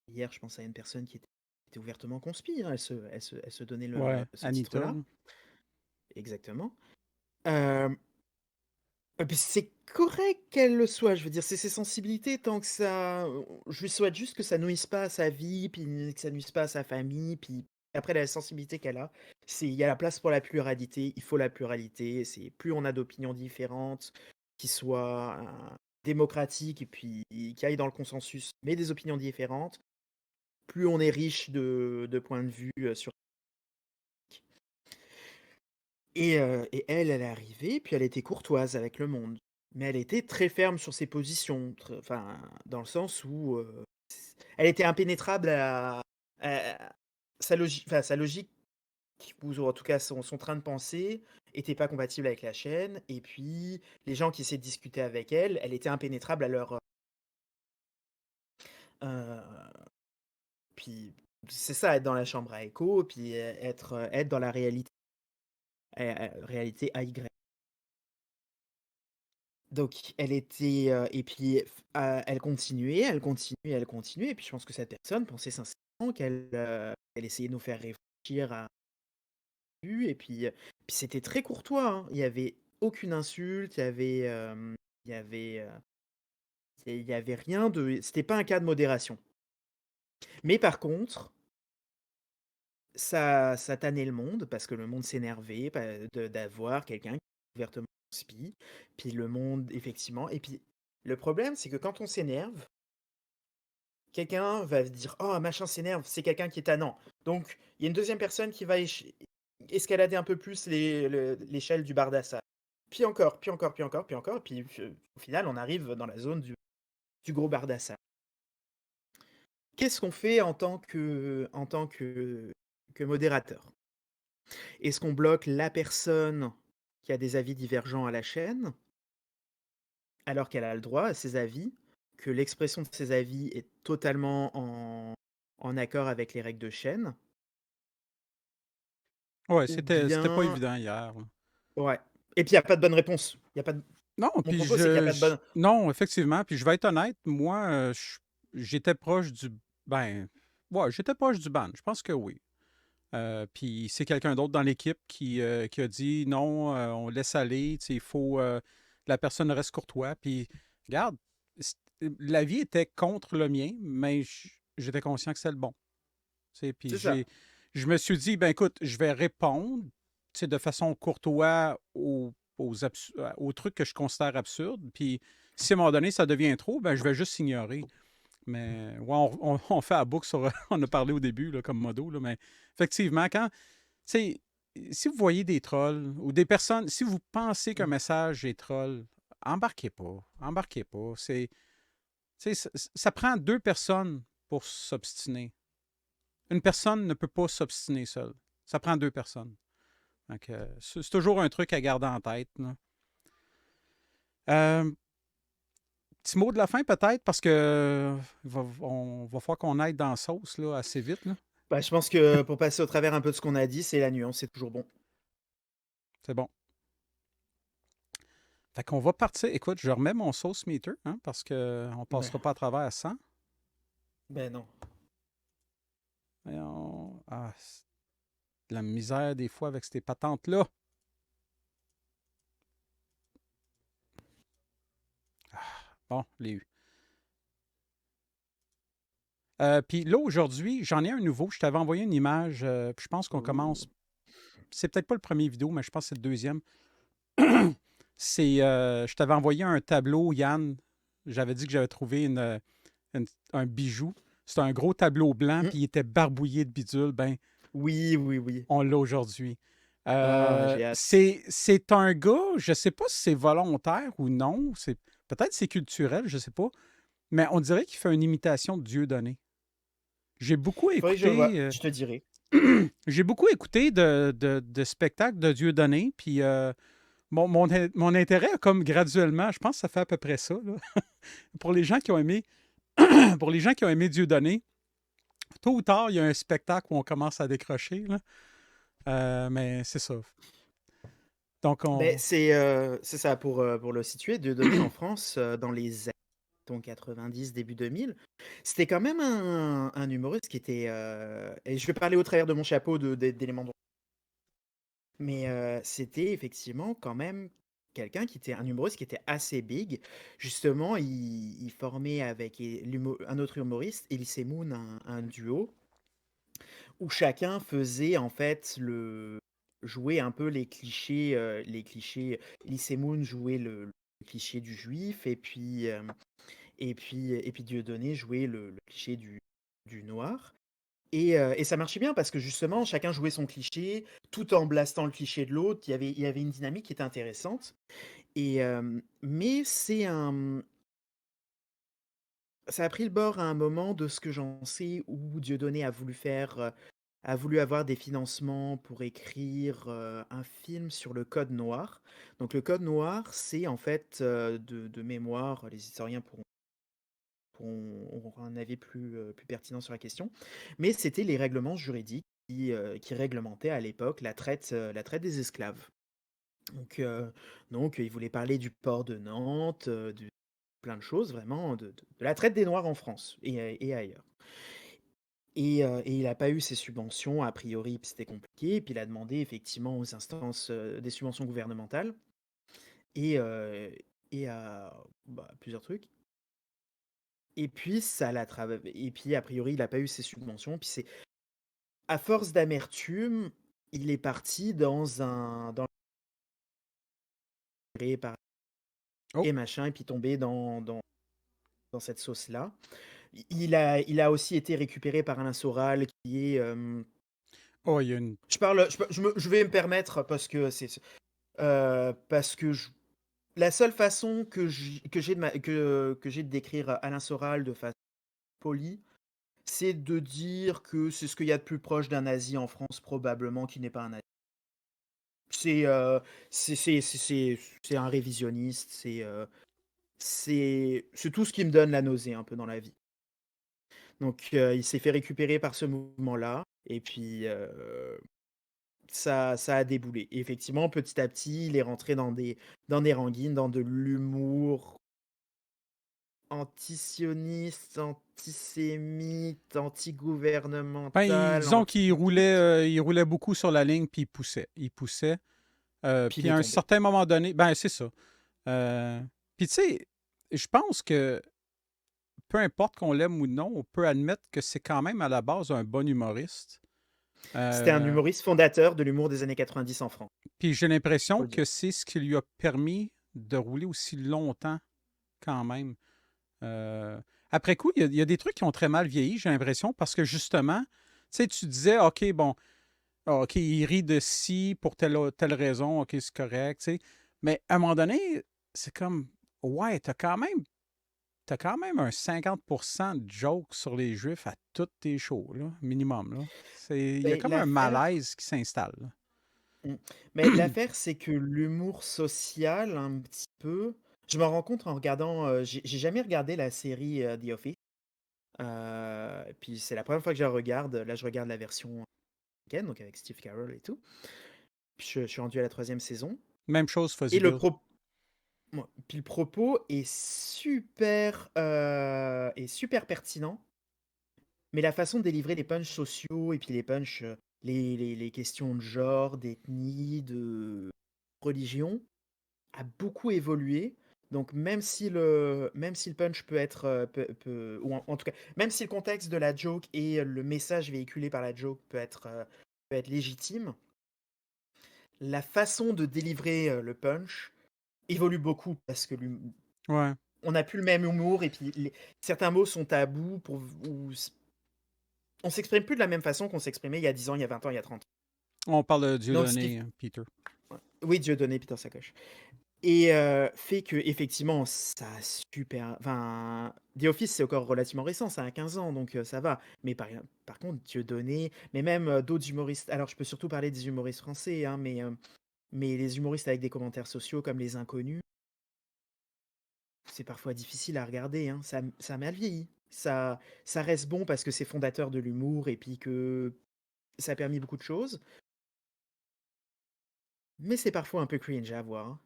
hier, je pense à une personne qui était ouvertement conspi, hein, elle se donnait Ouais, ce Anita, titre-là. là. Exactement. Hem Puis c'est correct qu'elle le soit, je veux dire, c'est ses sensibilités tant que ça je lui souhaite juste que ça nuise pas à sa vie, puis que ça nuise pas à sa famille, puis après la sensibilité qu'elle a, il y a la place pour la pluralité, il faut la pluralité, c'est plus on a d'opinions différentes, qui soient, démocratiques et puis qui aillent dans le consensus, mais des opinions différentes, plus on est riche de points de vue, sur et elle, elle est arrivée, puis elle était courtoise avec le monde. Mais elle était très ferme sur ses positions, enfin, dans le sens où, elle était impénétrable à sa logique ou en tout cas son train de pensée était pas compatible avec la chaîne et puis les gens qui essaient de discuter avec elle, elle était impénétrable à leur, puis c'est ça être dans la chambre à écho, puis être dans la réalité, réalité AY. Donc elle était, et puis elle continuait, elle continuait, elle continuait et puis je pense que cette personne pensait sincèrement qu'elle essayait de nous faire réfléchir à et puis c'était très courtois, hein. Il y avait aucune insulte, il y avait, il y avait rien de c'était pas un cas de modération. Mais par contre, ça tannait le monde parce que le monde s'énervait d'avoir quelqu'un qui est ouvertement spi, puis le monde effectivement et puis le problème, c'est que quand on s'énerve, quelqu'un va dire: «Oh machin s'énerve», c'est quelqu'un qui est tannant. Donc il y a une deuxième personne qui va escalader un peu plus l'échelle du Bardassat. Puis encore, puis encore, puis encore, puis encore, puis au final, on arrive dans la zone du gros Bardassat. Qu'est-ce qu'on fait en tant que modérateur? Est-ce qu'on bloque la personne qui a des avis divergents à la chaîne, alors qu'elle a le droit à ses avis, que l'expression de ses avis est totalement en accord avec les règles de chaîne? Ouais, Ou c'était pas bien évident hier, là. ouais. Et puis il y a pas de bonne réponse. Il y a pas de Non, Mon puis propos, c'est qu'il y a pas de bonne non, effectivement, puis je vais être honnête, moi, j'étais proche du ben, ouais, j'étais proche du ban, je pense que oui. Puis c'est quelqu'un d'autre dans l'équipe qui a dit: «Non, on laisse aller, tu sais, il faut, la personne reste courtois». Puis regarde, c l'avis était contre le mien, mais j'étais conscient que c'était le bon, tu sais. Puis c'est ça. je me suis dit: «Ben, écoute, je vais répondre, tu sais, de façon courtois aux trucs que je considère absurdes. Puis si à un moment donné, ça devient trop, ben, je vais juste ignorer». Mais ouais, on fait la boucle sur on a parlé au début là, comme modo, là, mais effectivement, quand tu sais, si vous voyez des trolls ou des personnes, si vous pensez qu'un Mmh. message est troll, embarquez pas. Embarquez pas. Ça prend deux personnes pour s'obstiner. Une personne ne peut pas s'obstiner seule. Ça prend deux personnes. Donc, c'est toujours un truc à garder en tête, là. Euh, Petit mot de la fin peut-être, parce que on va falloir qu'on aille dans la sauce là, assez vite. Là. Bah, je pense que pour passer au travers un peu de ce qu'on a dit, c'est la nuance, c'est toujours bon. C'est bon. Fait qu'on va partir. Écoute, je remets mon sauce meter, hein, parce qu'on ne Ben passera pas à travers à 100. ben non. C'est de la misère des fois avec ces patentes-là. Bon, les eu. Puis là, aujourd'hui, j'en ai un nouveau. Je t'avais envoyé une image. Puis je pense qu'on commence. Ouh. C'est peut-être pas le premier vidéo, mais je pense que c'est le deuxième. Je t'avais envoyé un tableau, Yann. J'avais dit que j'avais trouvé un bijou. C'est un gros tableau blanc, Mmh. puis il était barbouillé de bidules. Ben, Oui, oui, oui. On l'a aujourd'hui. J'ai hâte. C'est un gars, je sais pas si c'est volontaire ou non, peut-être c'est culturel, je sais pas, mais on dirait qu'il fait une imitation de Dieudonné. J'ai beaucoup Faudrait que je le vois, écouté, je te dirai. j'ai beaucoup écouté de spectacles de Dieudonné, puis mon intérêt a comme graduellement, je pense que ça fait à peu près ça, là. Pour les gens qui ont aimé, pour les gens qui ont aimé Dieudonné, tôt ou tard, il y a un spectacle où on commence à décrocher, là. Mais c'est ça. Donc, Ben, on. c'est ça, pour le situer, Dieudonné en France, dans les années donc 90, début 2000, c'était quand même un humoriste qui était, et je vais parler au travers de mon chapeau d'éléments de mais c'était effectivement quand même quelqu'un qui était un humoriste qui était assez big. Justement, il formait avec un autre humoriste, Elise Moon, un duo où chacun faisait en fait jouer un peu les clichés. Elise Moon jouait le cliché du juif et puis Dieudonné jouait le cliché du noir. Et ça marchait bien parce que justement, chacun jouait son cliché, tout en blastant le cliché de l'autre. Il y avait une dynamique qui était intéressante. Mais ça a pris le bord à un moment de ce que j'en sais où Dieudonné a voulu avoir des financements pour écrire un film sur le Code Noir. Donc le Code Noir, c'est en fait de mémoire, les historiens auront un avis plus pertinent sur la question, mais c'était les règlements juridiques qui réglementaient à l'époque la traite des esclaves. Donc, il voulait parler du port de Nantes, plein de choses vraiment, de la traite des Noirs en France et ailleurs. Et il n'a pas eu ses subventions, a priori, puis c'était compliqué. Et puis il a demandé effectivement aux instances des subventions gouvernementales et, à plusieurs trucs. Et puis et puis a priori, il n'a pas eu ses subventions. Puis c'est à force d'amertume, il est parti dans par Oh, et machin, et puis tombé dans cette sauce-là. Il a aussi été récupéré par Alain Soral, qui est. oh, il y a une. Je vais me permettre parce que la seule façon que j'ai de décrire Alain Soral de façon polie, c'est de dire que c'est ce qu'il y a de plus proche d'un nazi en France, probablement, qui n'est pas un nazi. C'est c'est un révisionniste, c'est tout ce qui me donne la nausée un peu dans la vie. Donc il s'est fait récupérer par ce mouvement-là, et puis ça a déboulé. Et effectivement, petit à petit, il est rentré dans des ranguines, dans de l'humour antisioniste, antisémite, Ben, antigouvernemental, disons qu'il anti-tout, il roulait beaucoup sur la ligne, puis il poussait. Il poussait. puis il Puis à est un tombé. certain moment donné, ben, c'est ça. Euh, Puis tu sais, je pense que peu importe qu'on l'aime ou non, on peut admettre que c'est quand même à la base un bon humoriste. C'était un Euh, humoriste fondateur de l'humour des années 90 en France, Puis j'ai faut l'impression le que dire. c'est ce qui lui a permis de rouler aussi longtemps quand même. Euh, Après coup, il y a des trucs qui ont très mal vieilli, j'ai l'impression, parce que justement, tu sais, tu disais, OK, bon, OK, il rit de ci pour telle raison, OK, c'est correct, tu sais. Mais à un moment donné, c'est comme, ouais, t'as quand même un 50% de jokes sur les Juifs à toutes tes shows, là, minimum, là. Il y a Ben, comme un l'affaire, malaise qui s'installe, là. mm. Mais l'affaire, c'est que l'humour social, un petit peu, je m'en rends compte en regardant, j'ai jamais regardé la série The Office. Puis c'est la première fois que je la regarde. Là, je regarde la version américaine, donc avec Steve Carell et tout. Puis je suis rendu à la troisième saison. Même chose, Et Fuzzy le Bill. propos. Ouais, puis le propos est super pertinent, mais la façon de délivrer les punchs sociaux et puis les punchs, les questions de genre, d'ethnie, de religion a beaucoup évolué. Donc même si le punch peut être, ou en tout cas, même si le contexte de la joke et le message véhiculé par la joke peut être légitime, la façon de délivrer le punch évolue beaucoup parce que Ouais. on n'a plus le même humour et puis certains mots sont tabous on s'exprime plus de la même façon qu'on s'exprimait il y a 10 ans, il y a 20 ans, il y a 30 ans. On parle de Donc ce qui Dieudonné, Peter. ouais. Oui, Dieudonné, Peter Sacoche et fait qu'effectivement ça a super enfin, The Office, c'est encore relativement récent, ça a 15 ans donc ça va. Mais par contre Dieudonné, mais même, d'autres humoristes alors je peux surtout parler des humoristes français, hein, mais les humoristes avec des commentaires sociaux comme Les Inconnus, c'est parfois difficile à regarder, hein. Ça a mal vieilli. Ça reste bon parce que c'est fondateur de l'humour et puis que ça a permis beaucoup de choses, mais c'est parfois un peu cringe à voir, hein.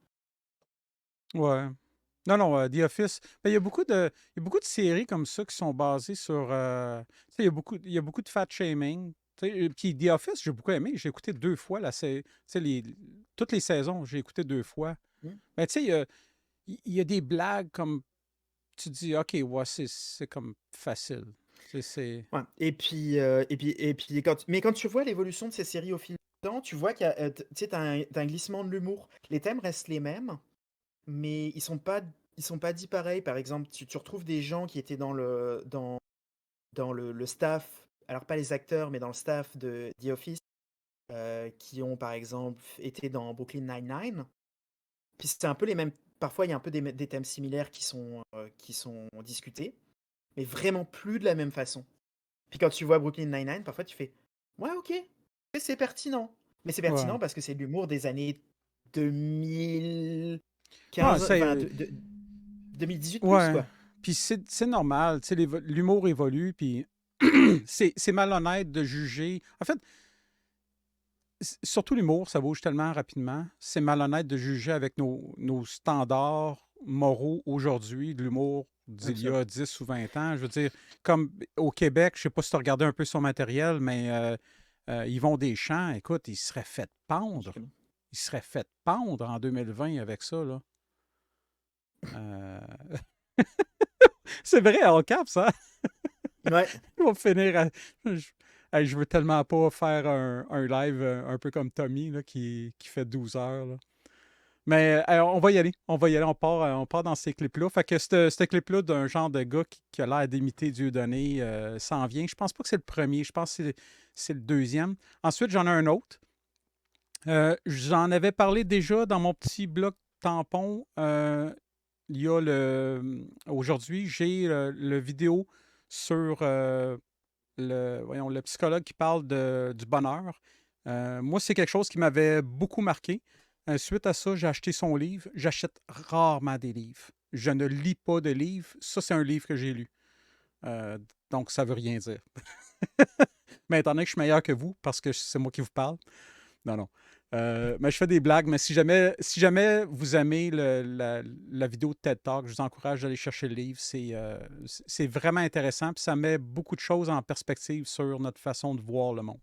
Ouais. Non, non, The Office. Ben, il y a beaucoup de séries comme ça qui sont basées sur. Tu sais, il y a beaucoup de fat shaming. Tu sais, puis The Office, j'ai beaucoup aimé. J'ai écouté deux fois tu sais, toutes les saisons, j'ai écouté deux fois. Mmh. Mais tu sais, il y a des blagues comme tu dis, OK, ouais, c'est comme facile. C'est. Ouais et puis quand tu vois l'évolution de ces séries au fil du temps, tu vois qu'il y a, tu sais, tu un glissement de l'humour. Les thèmes restent les mêmes, mais ils sont pas dits pareil. Par exemple, tu retrouves des gens qui étaient dans le staff, alors pas les acteurs, mais dans le staff de The Office, qui ont par exemple été dans Brooklyn Nine-Nine. Puis c'est un peu les mêmes parfois il y a un peu des thèmes similaires qui sont discutés, mais vraiment plus de la même façon. Puis quand tu vois Brooklyn Nine-Nine, parfois tu fais: «Ouais, OK, mais c'est pertinent». Mais c'est Ouais. pertinent parce que c'est de l'humour des années Non, 2015, enfin c'est. de 2018 plus, Ouais. quoi. Puis c'est normal. Tu sais, l'humour évolue. Puis c'est malhonnête de juger. En fait, surtout l'humour, ça bouge tellement rapidement. C'est malhonnête de juger avec nos standards moraux aujourd'hui de l'humour d'il y a Absolument. 10 ou 20 ans. Je veux dire, comme au Québec, je sais pas si tu as regardé un peu son matériel, mais Yvon Deschamps, écoute, il serait fait Je pendre. connais. Il serait fait pendre en 2020 avec ça, là. Euh, c'est vrai, on capte ça. Ouais. On va finir Je, hey, je veux tellement pas faire un live un peu comme Tommy là, qui fait 12 heures, là. Mais on va y aller. On va y aller. On part dans ces clips-là. Fait que ce clip-là d'un genre de gars qui a l'air d'imiter Dieudonné s'en vient. Je pense pas que c'est le premier. Je pense que c'est le deuxième. Ensuite, j'en ai un autre. J'en avais parlé déjà dans mon petit bloc tampon. Il y a aujourd'hui, j'ai le vidéo sur voyons, le psychologue qui parle du bonheur. Moi, c'est quelque chose qui m'avait beaucoup marqué. Suite à ça, j'ai acheté son livre. J'achète rarement des livres. Je ne lis pas de livres. Ça, c'est un livre que j'ai lu. Euh, donc, ça veut rien dire. Mais étant donné que je suis meilleur que vous, parce que c'est moi qui vous parle, non, non. Mais je fais des blagues, mais si jamais vous aimez la vidéo de TED Talk, je vous encourage d'aller chercher le livre. C'est vraiment intéressant, puis ça met beaucoup de choses en perspective sur notre façon de voir le monde.